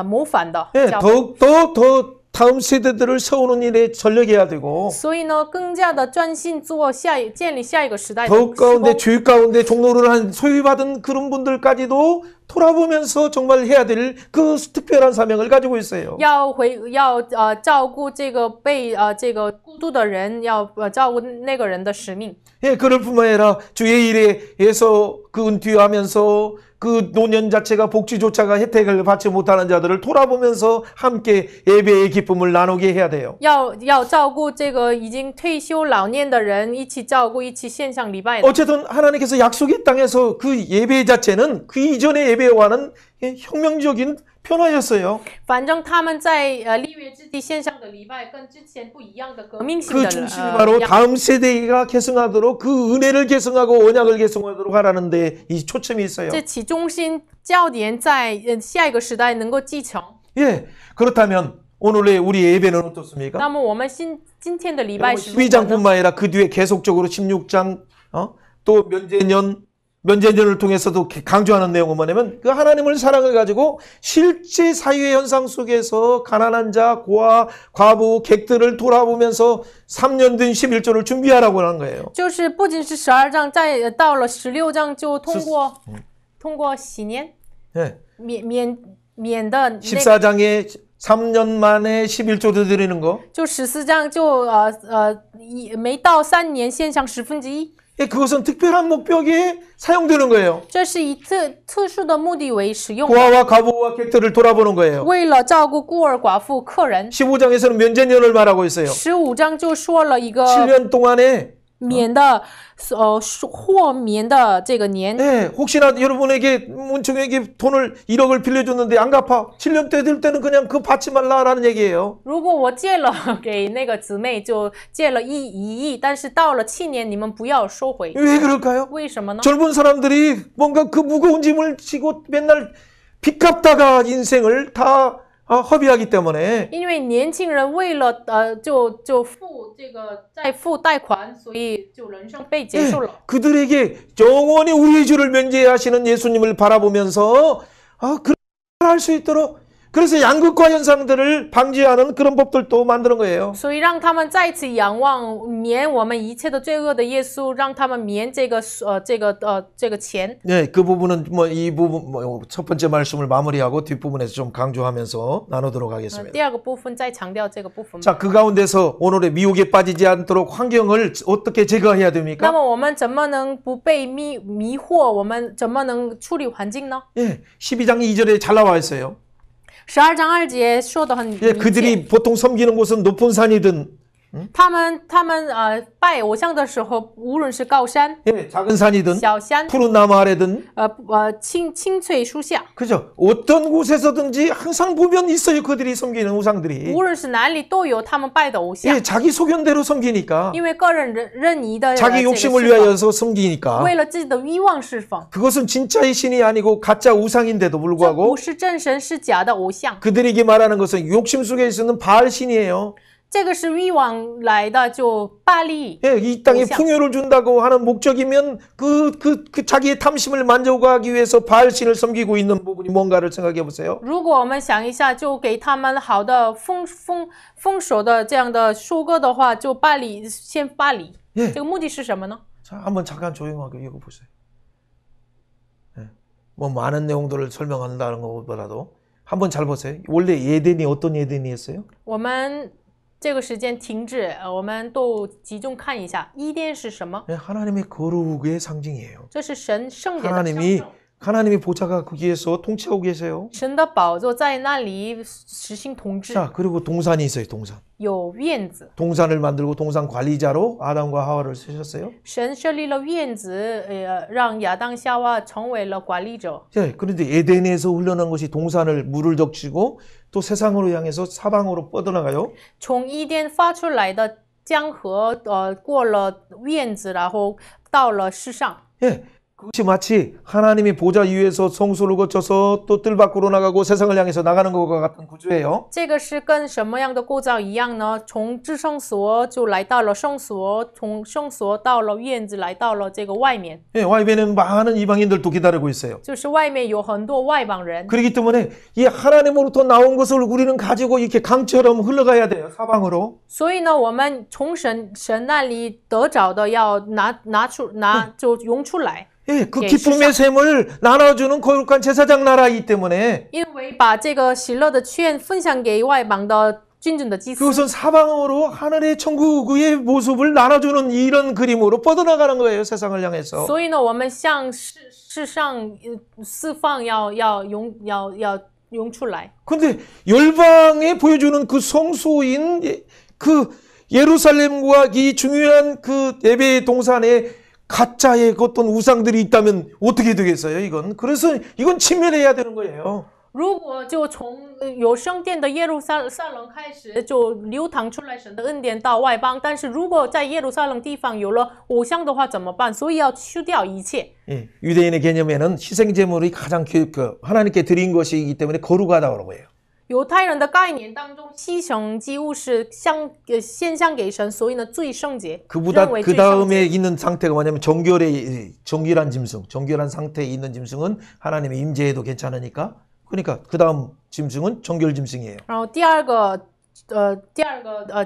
模范的 예, 教会。 더 다음 세대들을 세우는 일에 전력해야 되고 所以呢，更加的专心做建立下一个时代的 더욱 施工 가운데 주일 가운데 종로를 한 소유받은 그런 분들까지도 돌아보면서 정말 해야 될 그 특별한 사명을 가지고 있어요. 要照顾这个被这个孤独的人，要照顾那个人的使命。 예, 그럴 뿐만 아니라 주의 일에서 그 은퇴하면서 그 노년 자체가 복지조차가 혜택을 받지 못하는 자들을 돌아보면서 함께 예배의 기쁨을 나누게 해야 돼요. 要照顾这个已经退休老年的人，一起照顾，一起线上礼拜的。 어쨌든 하나님께서 약속의 땅에서 그 예배 자체는 그 이전의 예배와는 혁명적인 변화였어요. 反正他们在立约之地线上的礼拜跟之前不一样的革命性 그 的 중심이 바로 다음 세대가 계승하도록 그 은혜를 계승하고 언약을 계승하도록 하라는 데 이 초점이 있어요. 这起中心焦点在下一个时代能够继承。 예, 그렇다면 오늘의 우리 예배는 어떻습니까? 那么我们今天的礼拜是如何呢？ 12장뿐만 아니라 그 뒤에 계속적으로 16장 또 면제년을 통해서도 강조하는 내용은 뭐냐면 그 하나님을 사랑을 가지고 실제 사회의 현상 속에서 가난한 자, 고아, 과부, 객들을 돌아보면서 3년 된 11조를 준비하라고 하는 거예요. 就是不仅是12章，到了16章就通过洗年 네. 免的那个 14장에 3년 만에 11조를 드리는 거. 就14章就没到3年献上1/10。 예, 그것은 특별한 목적에 사용되는 거예요. 这是以特殊的目的为使用的， 고아와 과부와 객들을 돌아보는 거예요. 为了照顾孤儿寡妇客人。 15장에서는 면제년을 말하고 있어요. 15章就说了一个 7년 동안에 免的豁免的这个年。 네, 혹시나 여러분에게 문청에게 돈을 1억을 빌려줬는데 안 갚아 7년 때 될 때는 그냥 그거 받지 말라라는 얘기예요. 如果我借了给那个姊妹，就借了1亿，但是到了7年，你们不要收回。 왜 그럴까요? 为什么呢？ 젊은 사람들이 뭔가 그 무거운 짐을 지고 맨날 빚 갚다가 인생을 다 허비하기 때문에 因为年轻人为了就付这个再付贷款，所以就人生被结束了。 그들에게 영원히 우리의 죄를 면제하시는 예수님을 바라보면서 그렇게 할 수 있도록 그래서 양극화 현상들을 방지하는 그런 법들도 만드는 거예요. 所以让他们再次仰望免我们一切的罪恶的耶稣，让他们免这个钱。 네, 그 부분은 뭐 이 부분 첫 번째 말씀을 마무리하고 뒷부분에서 좀 강조하면서 나누도록 하겠습니다. 第二个部分再强调这个部分。 자, 그 가운데서 오늘의 미혹에 빠지지 않도록 환경을 어떻게 제거해야 那 됩니까? 么我们怎么能不被迷惑？我们怎么能处理环境呢？ 예, 12장 2절에 잘 나와 있어요. 12章2节说的很明 예, 确。 그들이 보통 섬기는 곳은 높은 산이든 他们拜偶像的时候，无论是高山、 예, 작은 산이든 小山， 푸른 나무 아래든 青翠树下， 그죠? 어떤 곳에서든지 항상 보면 있어요. 그들이 섬기는 우상들이. 无论是哪里都有他们拜的偶像。 예, 자기 소견대로 섬기니까 因为个人任意的 자기 这个 욕심을 侍奉 위하여서 섬기니까 为了自己的欲望释放， 그것은 진짜의 신이 아니고 가짜 우상인데도 这 불구하고 不是真神，是假的偶像。 그들에게 말하는 것은 욕심 속에 있는 바알 신이에요. 这个是欲望来的，就巴利。 예, 이 땅에 우상. 풍요를 준다고 하는 목적이면 그 자기의 탐심을 만족하기 위해서 바알 신을 섬기고 있는 부분이 뭔가를 생각해 보세요. 如果我们想一下，就给他们好的丰收的这样的收割的话，就先巴黎。 예. 这个目的是什么呢？ 자, 한번 잠깐 조용하게 읽어보세요. 예. 뭐 많은 내용들을 설명한다는 것보다도 한번 잘 보세요. 원래 예덴이 어떤 예덴이었어요? 我们这个时间停止，我们都集中看一下，伊甸是什么？ 예, 하나님의 거룩의 상징이에요. 这是神圣洁的象征。 하나님의 보좌가 거기에서 통치하고 계세요. 神的宝座在那里实行统治。 자, 그리고 동산이 있어요. 동산. 有院子， 동산을 만들고 동산 관리자로 아담과 하와를 쓰셨어요. 神设立了院子，让亚当夏娃成为了管理者。 예, 그런데 에덴에서 흘러난 것이 동산을 물을 적시고 또 세상으로 향해서 사방으로 뻗어나가요. 从伊甸发出来的江河，过了院子，然后到了世上。 예, 그것이 마치 하나님의 보좌 위에서 성소를 거쳐서 또 뜰 밖으로 나가고 세상을 향해서 나가는 것과 같은 구조예요. 这个是跟什么样的构造一样呢？从至圣所就来到了圣所，从圣所到了院子，来到了这个外面， 예, 와이베는 많은 이방인들도 기다리고 있어요. 就是外面有很多外邦人。 그렇기 때문에 이 하나님으로부터 나온 것을 우리는 가지고 이렇게 강처럼 흘러가야 돼요. 사방으로. 所以呢，我们从神那里得着的要就涌出来。 예, 그 기쁨의 샘을 나눠주는 거룩한 제사장 나라이기 때문에 因为把这个喜乐的券分享给外邦的君尊的祭司， 그것은 사방으로 하늘의 천국의 모습을 나눠주는 이런 그림으로 뻗어나가는 거예요. 세상을 향해서. 所以呢，我们向世上四方要涌出来。 근데 열방에 보여주는 그 성소인 그 예루살렘과 이 중요한 그 예배의 동산에 가짜의 어떤 우상들이 있다면 어떻게 되겠어요, 이건? 그래서 이건 침멸해야 되는 거예요. 如果就从有圣殿的耶路撒冷开始，就流淌出来神的恩典到外邦。但是如果在耶路撒冷地方有了偶像的话怎么办？所以要去掉一切。 예, 유대인의 개념에는 희생제물이 가장 하나님께 드린 것이기 때문에 거룩하다고 해요. 犹太人的概念当中，牺牲祭物是献上给神，所以呢最圣洁。 그보다 认为 그 最圣 다음에 洁。 있는 상태가 뭐냐면 정결한 짐승, 정결한 상태에 있는 짐승은 하나님의 임재에도 괜찮으니까. 그러니까 그 다음 짐승은 정결 짐승이에요. 然后第二个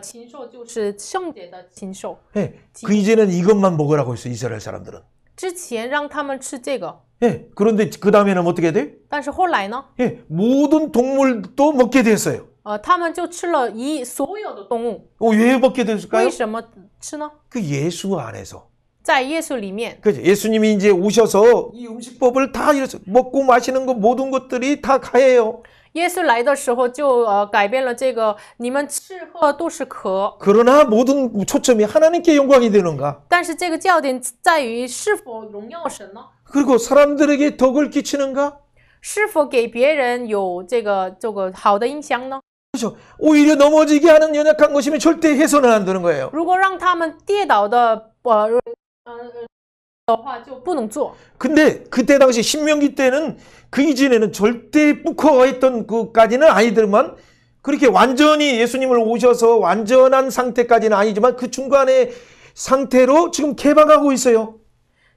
禽兽就是圣洁的禽兽。 예, 그 이제는 이것만 먹으라고 했어요. 이스라엘 사람들은. 之前让他们吃这个， 예, 그런데 그 다음에는 어떻게 돼? 但是后来呢？ 예, 모든 동물도 먹게 됐어요. 他们就吃了所有的动物。 왜 먹게 됐을까요? 为什么吃呢？ 그 예수 안에서. 在耶稣里面， 그죠? 예수님이 이제 오셔서 이 음식법을 다 이래서 먹고 마시는 것 모든 것들이 다 가해요. 耶稣来的时候就改变了这个，你们吃喝都是可， 그러나 모든 초점이 하나님께 영광이 되는가? 但是这个焦点在于是否荣耀神呢？ 그리고 사람들에게 덕을 끼치는가? 是否给别人有这个好的印象呢？ 그렇죠. 오히려 넘어지게 하는 연약한 것이면 절대 해서는 안 되는 거예요. 如果让他们跌倒的话就不能做。 근데 그때 당시 신명기 때는 그 이전에는 절대 묵혀있던 그까지는 아니더만 그렇게 완전히 예수님을 오셔서 완전한 상태까지는 아니지만 그 중간의 상태로 지금 개방하고 있어요.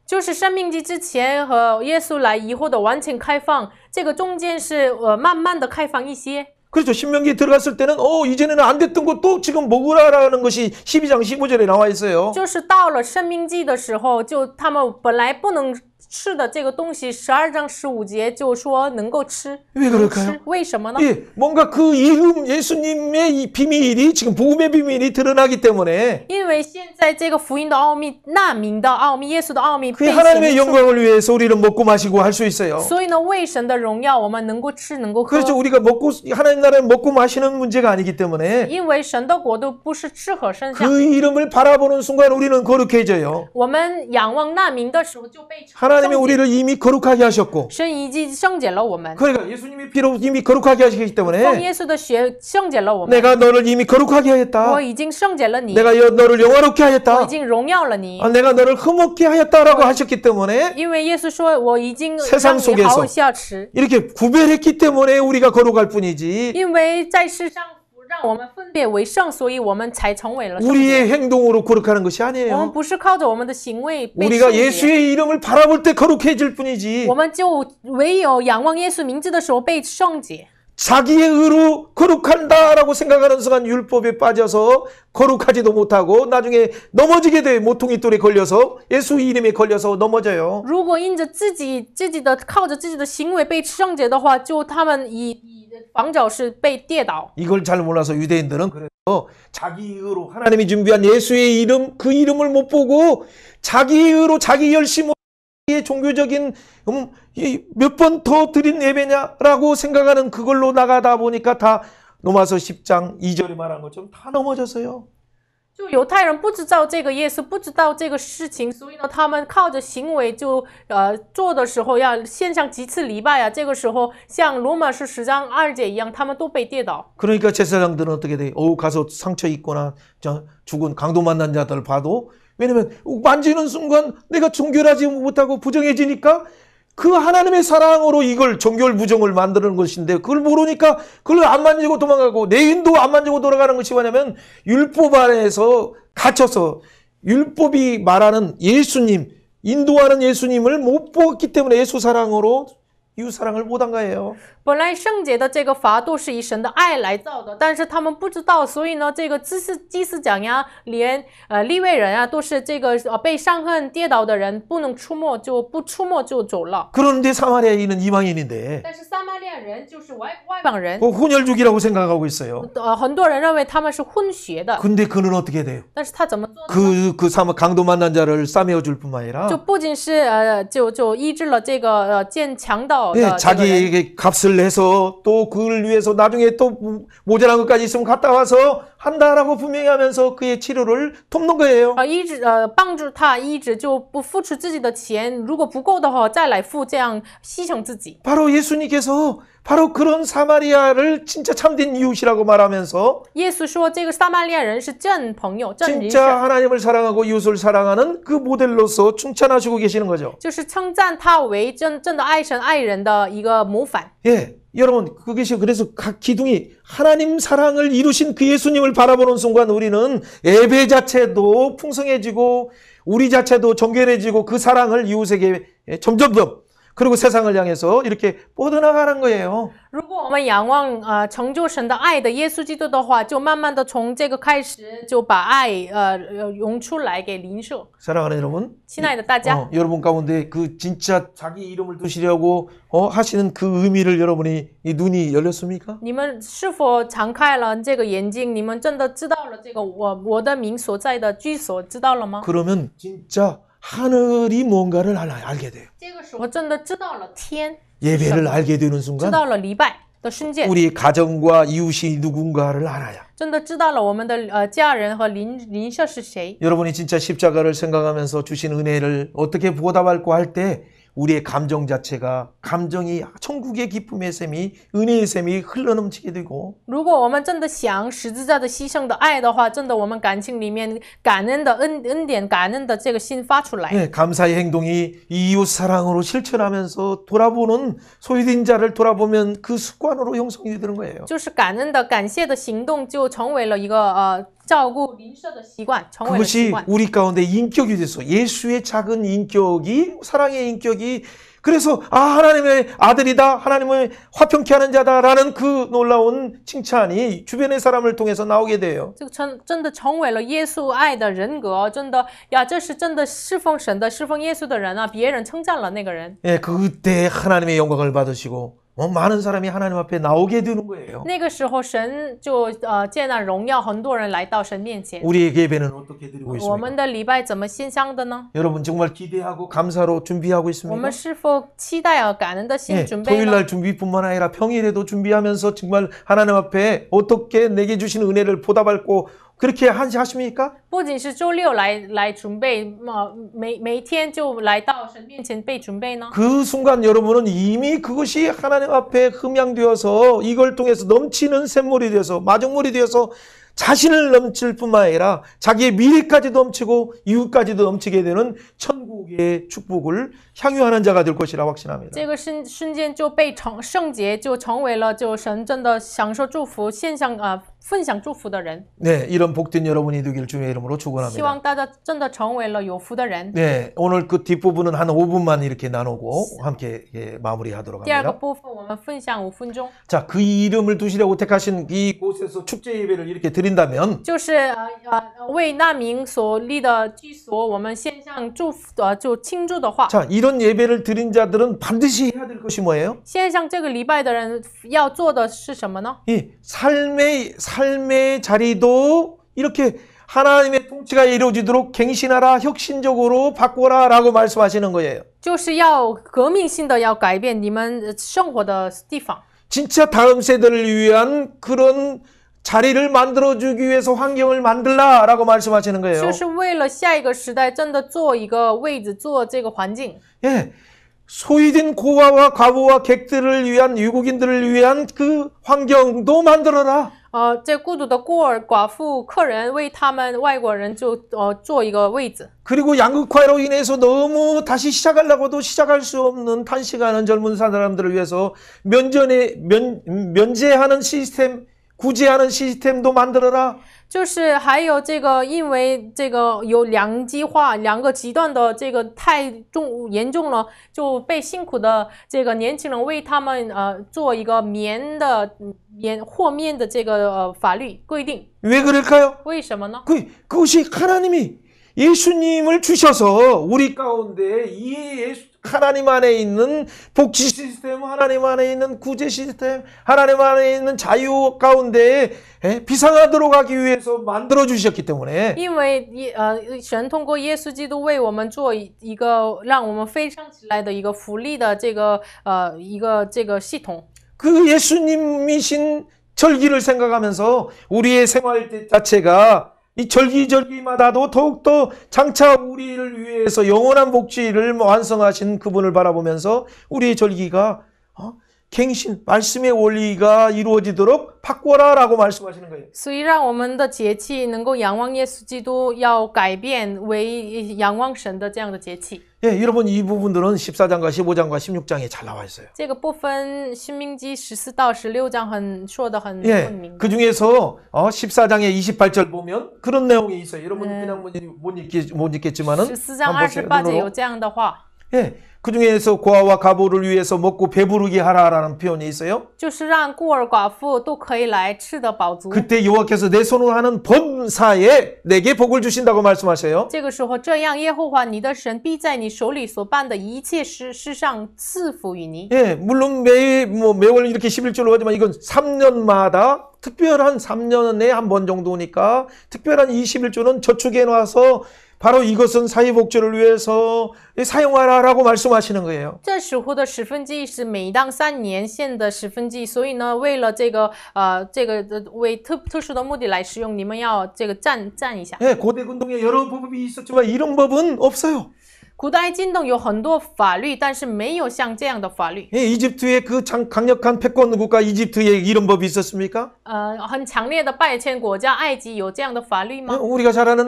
就是生命记之前和耶稣来以后的完全开放，这个中间是慢慢的开放一些。 그렇죠. 신명기에 들어갔을 때는 이전에는 안 됐던 것도 지금 먹으라라는 것이 12장 15절에 나와 있어요. 就是到了生命记的时候，就他们本来不能吃的这个东西，12章15节就说能够吃。 왜 그럴까요? 吃为什么呢？ 예, 뭔가 그 이름 예수님의 이 비밀이 지금 복음의 비밀이 드러나기 때문에 因为现在这个福音的奥秘、难民的奥秘、耶稣的奥秘 그 被显 하나님의 明出， 영광을 위해서 우리는 먹고 마시고 할 수 있어요. 所以呢，为神的荣耀，我们能够吃，能够喝。 그렇죠. 우리가 먹고 하나님 나라는 먹고 마시는 문제가 아니기 때문에 因为神的国度不是吃喝生下， 그 이름을 바라보는 순간 우리는 거룩해져요. 我们仰望难民的时候就被 하나님이 圣洁 우리를 이미 거룩하게 하셨고 神已经圣洁了我们， 그러니까 예수님의 피로 이미 거룩하게 하시기 奉 때문에 耶稣的血圣洁了我们。 내가 너를 이미 거룩하게 하였다. 我已经圣洁了你， 내가 너를 영화롭게 我已 하였다. 经荣耀了你。 내가 너를 흠없게 하였다라고 하셨기 때문에 因为耶稣说我已经 세상 让 속에서 你好下池， 이렇게 구별했기 때문에 우리가 거룩할 뿐이지 因为在世上让我们分别为圣，所以我们才成为了圣洁。 우리의 행동으로 거룩하는 것이 我们 아니에요. 不是靠着我们的行为被 우리가 圣洁， 예수의 이름을 바라볼 때 거룩해질 뿐이지 我们就唯有仰望耶稣名字的时候被圣洁。 자기의 의로 거룩한다라고 생각하는 순간 율법에 빠져서 거룩하지도 못하고 나중에 넘어지게 돼. 모퉁이 돌에 걸려서 예수 이름에 걸려서 넘어져요. 如果因着自己的靠着自己的行为被圣洁的话，就他们以防止是被跌倒。 이걸 잘 몰라서 유대인들은 그래서 자기 의로 하나님이 준비한 예수의 이름 그 이름을 못 보고 자기 의로 자기 열심으로 의 종교적인 몇 번 더 드린 예배냐라고 생각하는 그걸로 나가다 보니까 다 로마서 10장 2절에 말한 것처럼 다 넘어졌어요. 就犹太人不知道这个耶稣，不知道这个事情，所以呢，他们靠着行为就做的时候要献上几次礼拜啊。这个时候像罗马书10章2节一样，他们都被跌倒。 그러니까 제사장들은 어떻게 돼? 가서 상처 입거나 죽은 강도 만난 자들 봐도 왜냐면 만지는 순간 내가 정결하지 못하고 부정해지니까 그 하나님의 사랑으로 이걸 정결 부정을 만드는 것인데 그걸 모르니까 그걸 안 만지고 도망가고 내 인도 안 만지고 돌아가는 것이 뭐냐면 율법 안에서 갇혀서 율법이 말하는 예수님 인도하는 예수님을 못 보았기 때문에 예수 사랑으로 이웃 사랑을 못한 거예요. 本来圣洁的这个法度是以神的爱来造的，但是他们不知道，所以呢，这个祭司长呀，连利未人啊，都是这个被伤痕跌倒的人，不能出没，就不出没就走了。 그런데 사마리아인은 이방인인데 但是撒玛利亚人就是外邦人， 혼혈족이라고 생각하고 있어요. 很多人认为他们是混血的， 근데 그는 어떻게 돼요? 但是他怎么做呢？ 강도 만난 자를 싸매어 줄 뿐만 아니라 就不仅是就医治了这个见强盗的 예, 这个人， 자기에게 값을 내서 또 그를 위해서 나중에 또 모자란 것까지 있으면 갔다 와서 한다라고 분명히 하면서 그의 치료를 돕는 거예요. 医治帮助他医治，就不付出自己的钱，如果不够的话再来付，这样牺牲自己。 바로 예수님께서 바로 그런 사마리아를 진짜 참된 이웃이라고 말하면서 耶稣说，这个撒玛利亚人是真朋友、真邻舍， 진짜 하나님을 사랑하고 이웃을 사랑하는 그 모델로서 칭찬하시고 계시는 거죠. 就是称赞他为真的爱神爱人的一个模范。 예, 여러분 그것이 그래서 각 기둥이 하나님 사랑을 이루신 그 예수님을 바라보는 순간 우리는 예배 자체도 풍성해지고 우리 자체도 정결해지고 그 사랑을 이웃에게 점점점 그리고 세상을 향해서 이렇게 뻗어나가는 거예요. 如果我们仰望成就神的爱的耶稣基督的话，就慢慢的从这个开始，就把爱涌出来给邻舍。 사랑하는 여러분, 亲爱的大家， 여러분 가운데 그 진짜 자기 이름을 두시려고 하시는 그 의미를 여러분이 이 눈이 열렸습니까? 你们是否敞开了这个眼睛？你们真的知道了这个我的名所在的居所，知道了吗？ 그러면 진짜 하늘이 뭔가를 알게 돼요. 这个时候真的知道了天， 예배를 알게 되는 知 순간 道了礼拜的瞬间， 우리 가정과 이웃이 누군가를 알아야. 真的知道了我们的家人和邻舍是谁。 여러분이 진짜 십자가를 생각하면서 주신 은혜를 어떻게 보답할까 할 때 우리의 감정 자체가 감정이 천국의 기쁨의 샘이 은혜의 샘이 흘러넘치게 되고 如果我们真的想十字架的牺牲的爱的话，真的我们感情里面感恩的恩典、感恩的这个心发出来。 네, 감사의 행동이 이웃 사랑으로 실천하면서 돌아보는 소외된 자를 돌아보면 그 습관으로 형성이 되는 거예요. 就是感恩的、感谢的行动，就成为了一个照顾邻舍的习惯成为了习 그것이 惯。 우리 가운데 인격이 돼서 예수의 작은 인격이 사랑의 인격이 그래서 하나님의 아들이다 하나님을 화평케 하는 자다라는 그 놀라운 칭찬이 주변의 사람을 통해서 나오게 돼요. 这个真的成为了耶稣爱的人格，真的呀，这是真的侍奉神的、侍奉耶稣的人啊！别人称赞了那个人， 예, 그때 하나님의 영광을 받으시고 많은 사람이 하나님 앞에 나오게 되는 거예요. 那个时候神就见了荣耀，很多人来到神面前。 우리의 예배는 어떻게 드리고 我 있습니까? 们的礼拜怎么献香的呢？ 여러분 정말 기대하고 감사로 준비하고 我 있습니까? 们是否期待感恩的心 예, 准备呢？ 토요일날 준비뿐만 아니라 평일에도 준비하면서 정말 하나님 앞에 어떻게 내게 주신 은혜를 보답할고 그렇게 하십니까? 不仅是周六来准备，每一天就来到神面前被准备呢？ 그 순간 여러분은 이미 그것이 하나님 앞에 흠양되어서 이걸 통해서 넘치는 샘물이 되어서 마중물이 되어서 자신을 넘칠 뿐만 아니라 자기의 미래까지 넘치고 이웃까지도 넘치게 되는 천국의 축복을 향유하는 자가 될 것이라 확신합니다. 这个瞬间就被圣洁，就成为了就神真的享受祝福、分享祝福的人。 네, 이런 복된 여러분이 되길 주의 이름으로 希 축원합니다. 望大家真的成为了有福的人。 네, 오늘 그 뒷부분은 한 5분만 이렇게 나누고 함께 마무리하도록 第二个 합니다. 部分我们分享5分钟， 자, 그 이름을 두시려고 택하신 이곳에서 축제 예배를 이렇게 드린다면 就是为那名所立的居所，我们献上祝福就庆祝的话。 자, 이런 예배를 드린 자들은 반드시 해야 될 것이 뭐예요? 献上这个礼拜的人要做的是什么呢？ 이 삶의 자리도 이렇게 하나님의 통치가 이루어지도록 갱신하라, 혁신적으로 바꿔라라고 말씀하시는 거예요. 就是要革命性的要改变你们生活的地方。 진짜 다음 세대를 위한 그런 자리를 만들어주기 위해서 환경을 만들라라고 말씀하시는 거예요. 就是为了下一个时代真的做一个位置，做这个环境。 예, 소외된 고아와 과부와 객들을 위한 유국인들을 위한 그 환경도 만들어라. 这孤独的孤儿、寡妇、客人为他们外国人就做一个位置。 그리고 양극화로 인해서 너무 다시 시작하려고도 시작할 수 없는 탄식하는 젊은 사람들을 위해서 면제하는 시스템, 구제하는 시스템도 만들어라. 就是还有这个，因为这个有两极化、两个极端的这个太严重了，就被辛苦的这个年轻人为他们做一个豁免的这个法律规定。 왜 그럴까요? 为什么呢？ 그것이 하나님이 예수님을 주셔서 우리 가운데 이 하나님 안에 있는 복지 시스템, 하나님 안에 있는 구제 시스템, 하나님 안에 있는 자유 가운데 비상하도록 하기 위해서 만들어 주셨기 때문에 因为神通过耶稣基督为我们做一个让我们飞升起来的一个福利的这个这个系统。 그 예수님이신 절기를 생각하면서 우리의 생활 자체가 이 절기마다도 더욱더 장차 우리를 위해서 영원한 복지를 완성하신 그분을 바라보면서 우리의 절기가 갱신, 말씀의 원리가 이루어지도록 바꿔라라고 말씀하시는 거예요. 所以让我们的节气能够仰望耶稣基督，要改变为仰望神的这样的节气。 예, 여러분 이 부분들은 14장과 15장과 16장에 잘 나와 있어요. 这个部分《申命记》14到16章说得很 예, 明。 그 중에서 14장의 28절 보면 그런 내용이 있어요. 여러분 그냥 못 읽겠지만은 14장 한번 보세요. 28节 눈으로. 有这样的话， 예, 그 중에서 고아와 과부를 위해서 먹고 배부르게 하라라는 표현이 있어요. 就是让孤儿寡妇都可以来吃得饱足。 그때 여호와께서 내 손으로 하는 범사에 내게 복을 주신다고 말씀하셔요. 这个时候，这样耶和华你的神必在你手里所办的一切事上赐福于你。 예, 물론 매월 이렇게 11절로 하지만 이건 3년마다 특별한 3년에 한 번 정도니까 특별한 21조는 저축해 놔서 바로 이것은 사회복지를 위해서 사용하라라고 말씀하시는 거예요. 这十户的十分之一是每当3年献的十分之一，所以呢，为了这个为特殊的目的来使用，你们要这个站一下。 예, 고대 운동에 여러 법이 있었지만 이런 법은 없어요. 古代近东有很多法律，但是没有像这样的法律。 예, 이집트의 그 강력한 패권 국가 이집트에 이런 법이 있었습니까? 很强烈的拜签国家埃及有这样的法律吗？ 우리가 잘 아는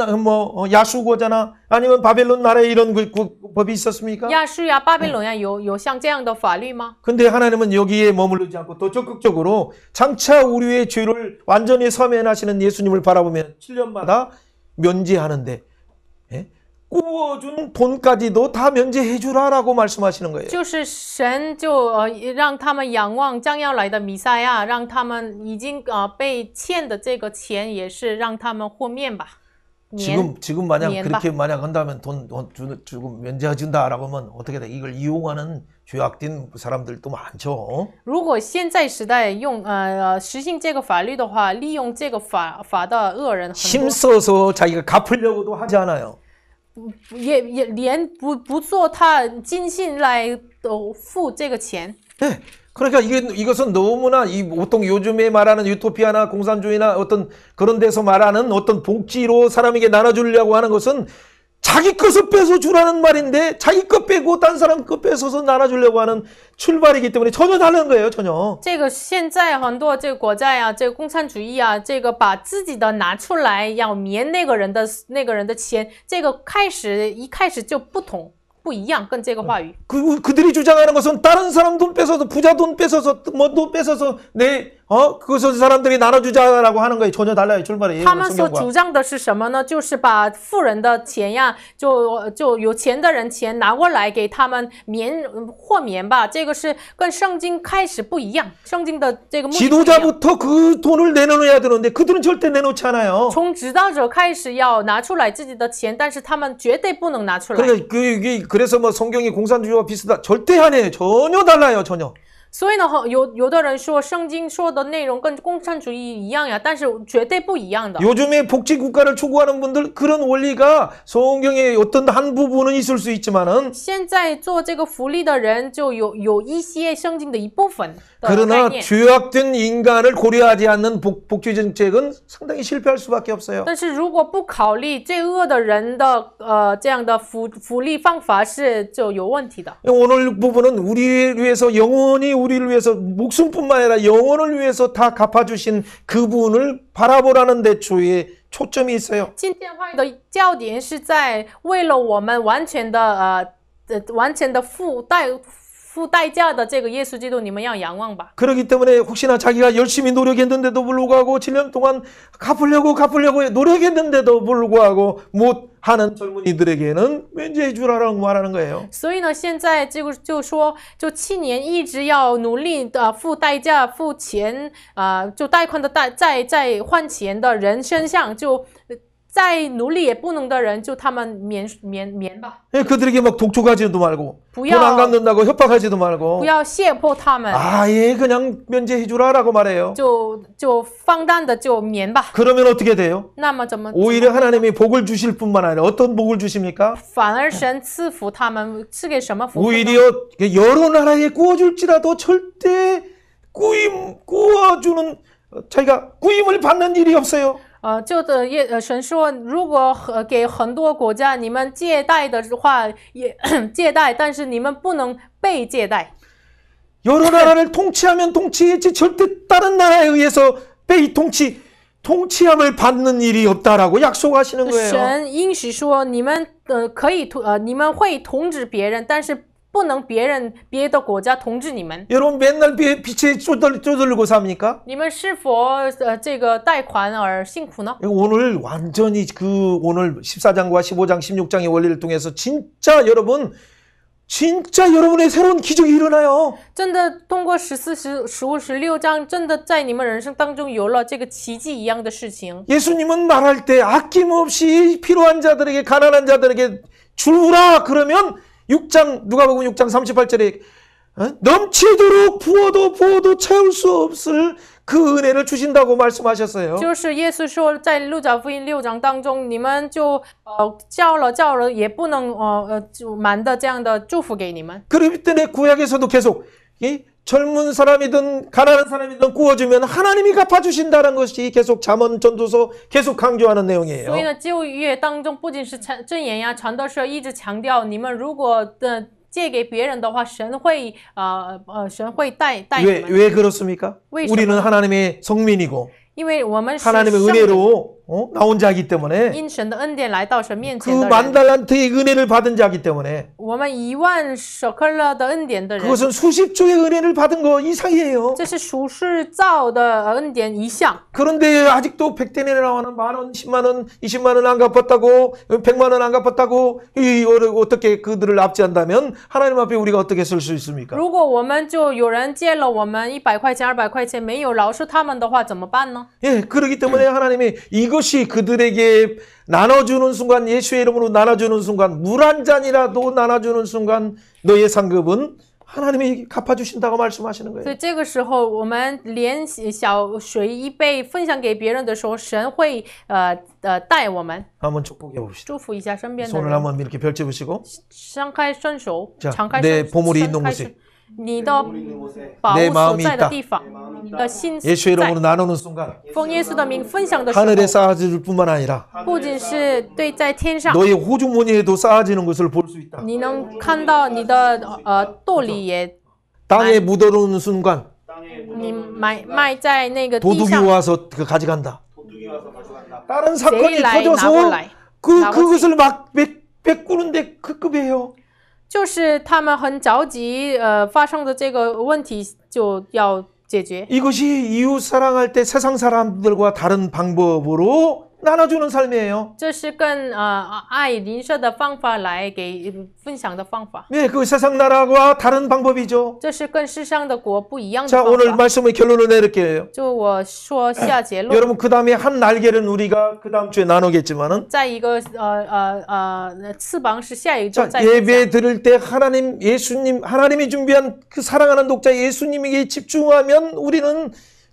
야수고잖아. 아니면 바벨론 나라에 이런 법이 있었습니까? 亚述呀、巴比伦呀，有像这样的法律吗？ 근데 하나님은 여기에 머무르지 않고 더 적극적으로 장차 우리의 죄를 완전히 사면하시는 예수님을 바라보면 7년마다 면제하는데, 예? 구워준 돈까지도 다 면제해 주라라고 말씀하시는 거예요. 就是神就让他们仰望将要来的弥赛亚，让他们已经被欠的这个钱也是让他们豁免吧。 지금 만약 그렇게 만약 한다면 돈 주고 면제해 준다라고 하면 어떻게 돼? 이걸 이용하는 죄악된 사람들도 많죠. 如果现在时代实行这个法律的话，利用这个法的恶人很多， 힘써서 자기가 갚으려고도 하지 않아요. 也连不做他尽心来付这个钱。 네. 그러니까 이것은 너무나 보통 요즘에 말하는 유토피아나 공산주의나 어떤 그런 데서 말하는 어떤 복지로 사람에게 나눠주려고 하는 것은 자기 것을 뺏어 주라는 말인데 자기 것 빼고 딴 사람 것 뺏어서 나눠주려고 하는 출발이기 때문에 전혀 다른 거예요, 전혀. 这个现在很多这个国家呀，这个共产主义啊，这个把自己的拿出来要免那个人的钱，这个一开始就不一样，跟这个话语。 그들이 주장하는 것은 다른 사람 돈 뺏어서 부자 돈 뺏어서 뭐 돈 뺏어서 그것을 사람들이 나눠주자라고 하는 거에 전혀 달라요, 출발이. 他们所主张的是什么呢？就是把富人的钱呀，就有钱的人钱拿过来给他们豁免吧。这个是跟圣经开始不一样，圣经的这个目的不一样。 지도자부터 그 돈을 내놓아야 되는데 그들은 절대 내놓지 않아요. 从指导者开始要拿出来自己的钱，但是他们绝对不能拿出来。 그래서 뭐 성경이 공산주의와 비슷하다. 절대 아니에요. 전혀 달라요, 전혀. 所以呢，有的人说圣经说的内容跟共产主义一样呀，但是绝对不一样的。 요즘에 복지 국가를 추구하는 분들 그런 원리가 성경의 어떤 한 부분은 있을 수 있지만은 现在做这个福利的人就有一些圣经的一部分的概 그러나 念。 죄악된 인간을 고려하지 않는 복지 정책은 상당히 실패할 수밖에 없어요. 但是如果不考虑罪恶的人的这样的福利方法是就有问题的。 오늘 부분은 우리를 위해서 영원히 우리를 위해서 목숨뿐만 아니라 영혼을 위해서 다 갚아주신 그분을 바라보라는 데 초점이 있어요. 今天话语的焦点是在为了我们完全的付代价的这个耶稣基督，你们要仰望吧。 그렇기 때문에 혹시나 자기가 열심히 노력했는데도 불구하고 7년 동안 갚으려고 노력했는데도 불구하고 못하는 젊은이들에게는 면제해 주라라고 말하는 거예요. 所以呢，现在就说7年一直要努力付代价、付钱就贷款的再还钱的人身上就。 再努力也不能的人，就他们免吧。 그들에게 막 독촉하지도 말고 돈 안 갚는다고 협박하지도 말고 不要胁迫他们。 아예 그냥 면제해 주라라고 말해요. 就放胆的就免吧。 그러면 어떻게 돼요? 那么怎么 오히려 하나님이 복을 주실 뿐만 아니라 어떤 복을 주십니까? 反而神赐福他们，赐给什么福分呢？ 오히려 여러 나라에 구워줄지라도 절대 구워주는 자기가 구임을 받는 일이 없어요. 神说，如果给很多国家你们借贷的话，也借贷，但是你们不能被借贷。 여러 나라를 통치하면 통치했지 절대 다른 나라에 의해서 통치함을 받는 일이 없다라고 약속하시는 거예요. 神应许说，你们你们会统治别人，但是不能别的国家统治你们。 여러분 맨날 빛에 쪼들고 삽니까? 你们是否这个贷款而辛苦呢？ 오늘 완전히 오늘 14장과 15장, 16장의 원리를 통해서 진짜 여러분의 새로운 기적이 일어나요. 真的通过14、15、16章，真的在你们人生当中有了这个奇迹一样的事情。 예수님은 말할 때 아낌없이 필요한 자들에게 가난한 자들에게 주라 그러면 누가복음 6장 38절에 넘치도록 부어도 채울 수 없을 그 은혜를 주신다고 말씀하셨어요. 就是耶稣说，在路加福音6章当中，你们就叫了，也不能满的这样的祝福给你们。 그렇기 때문에 구약에서도 계속 젊은 사람이든 가난한 사람이든 구워주면 하나님이 갚아주신다는 것이 계속 잠언 전도서 계속 강조하는 내용이에요. 所以呢，旧约当中不仅是箴言呀，传道社一直强调，你们如果借给别人的话，神会带你 왜 그렇습니까? 为什么？ 우리는 하나님의 성민이고 因为我们是 하나님의 圣的 은혜로 나온 자이기 때문에 因神的恩典来到神面 그 前的人， 만달란트의 은혜를 받은 자이기 때문에 我们10000舍克勒的恩典的人， 그것은 수십조의 은혜를 받은 거 이상이에요. 这是属世造的恩典一项。 그런데 아직도 100대내에 나오는 만원, 10만원, 20만원 안 갚았다고 100만원 안 갚았다고 어떻게 그들을 납치한다면 하나님 앞에 우리가 어떻게 설 수 있습니까? 如果我们就有人借了我们100块钱、200块钱，没有饶恕他们的话，怎么办呢？ 예, 그렇기 때문에 하나님이 이것이 그들에게 나눠주는 순간, 예수의 이름으로 나눠주는 순간, 물 한 잔이라도 나눠주는 순간 너의 상급은 하나님이 갚아주신다고 말씀하시는 所以 거예요. 这个时候，我们连小水一杯分享给别人的时候，神会带我们 한번 축복해 봅시다. 祝福一下身边的 손을 人， 한번 이렇게 펼쳐보시고 张开伸手， 자 敞开 내 伸 보물이 伸 있는 开 곳에 伸，你的宝 내 物 마음이 所在的 있다 地方，你的心 예수의 在 이름으로 나누는 순간 奉耶稣的名分享的时候， 하늘에 쌓아질 뿐만 아니라 不仅是对在天上， 너의 호주머니에도 쌓아지는 것을 볼 수 있다. 你能看到你的肚里也， 땅에 묻어놓는 순간 你埋在那个地 도둑이 上， 와서 그 가져간다. 다른 贼 사건이 来拿过 터져서 来。 그것을 막 메꾸는데 그 급해요. 就是他们很着急，发生的这个问题就要解决。 이것이 이웃 사랑할 때 세상 사람들과 다른 방법으로 나눠주는 삶이에요. 这是跟爱邻舍的方法来给分享的方法， 네, 그 세상 나라와 다른 방법이죠. 这是跟世上的国不一样的 자, 方 오늘 法。 말씀의 결론을 내릴게요. 就我说下结论， 여러분 그 다음에 한 날개는 우리가 그 다음 주에 나누겠지만은 再一个翅膀是下一周 자, 再分享。 예배 드릴 때 하나님, 예수님, 하나님이 준비한 그 사랑하는 독자 예수님에게 집중하면 우리는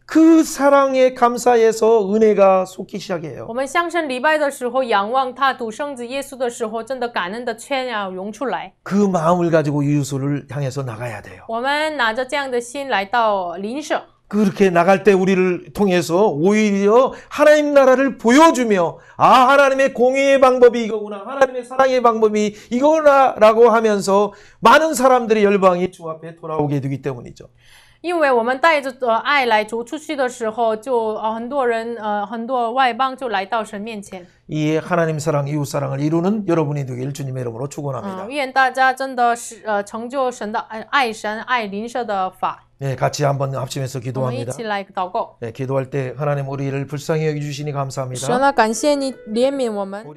그 사랑에 감사해서 은혜가 솟기 시작해요. 我们向神礼拜的时候，仰望他独生子耶稣的时候，真的感恩的泉要涌出来。 그 마음을 가지고 이웃을 향해서 나가야 돼요. 我们拿着这样的心来到邻舍， 그렇게 나갈 때 우리를 통해서 오히려 하나님 나라를 보여주며 하나님의 공의의 방법이 이거구나, 하나님의 사랑의 방법이 이거구나라고 하면서 많은 사람들의 열방이 주 앞에 돌아오게 되기 때문이죠. 因为我们带着爱来逐出去的时候，就很多人很多外邦就来到神面前。 이 하나님 사랑, 이웃 사랑을 이루는 여러분이 되길 주님의 이름으로 축원합니다. 愿大家真的是成就神的爱神爱邻舍的法。 네, 같이 한번 합심해서 我们一 기도합니다. 起来祷告。 네, 기도할 때 하나님 우리를 불쌍히 여기주시니 감사합니다. 神啊，感谢你怜悯我们。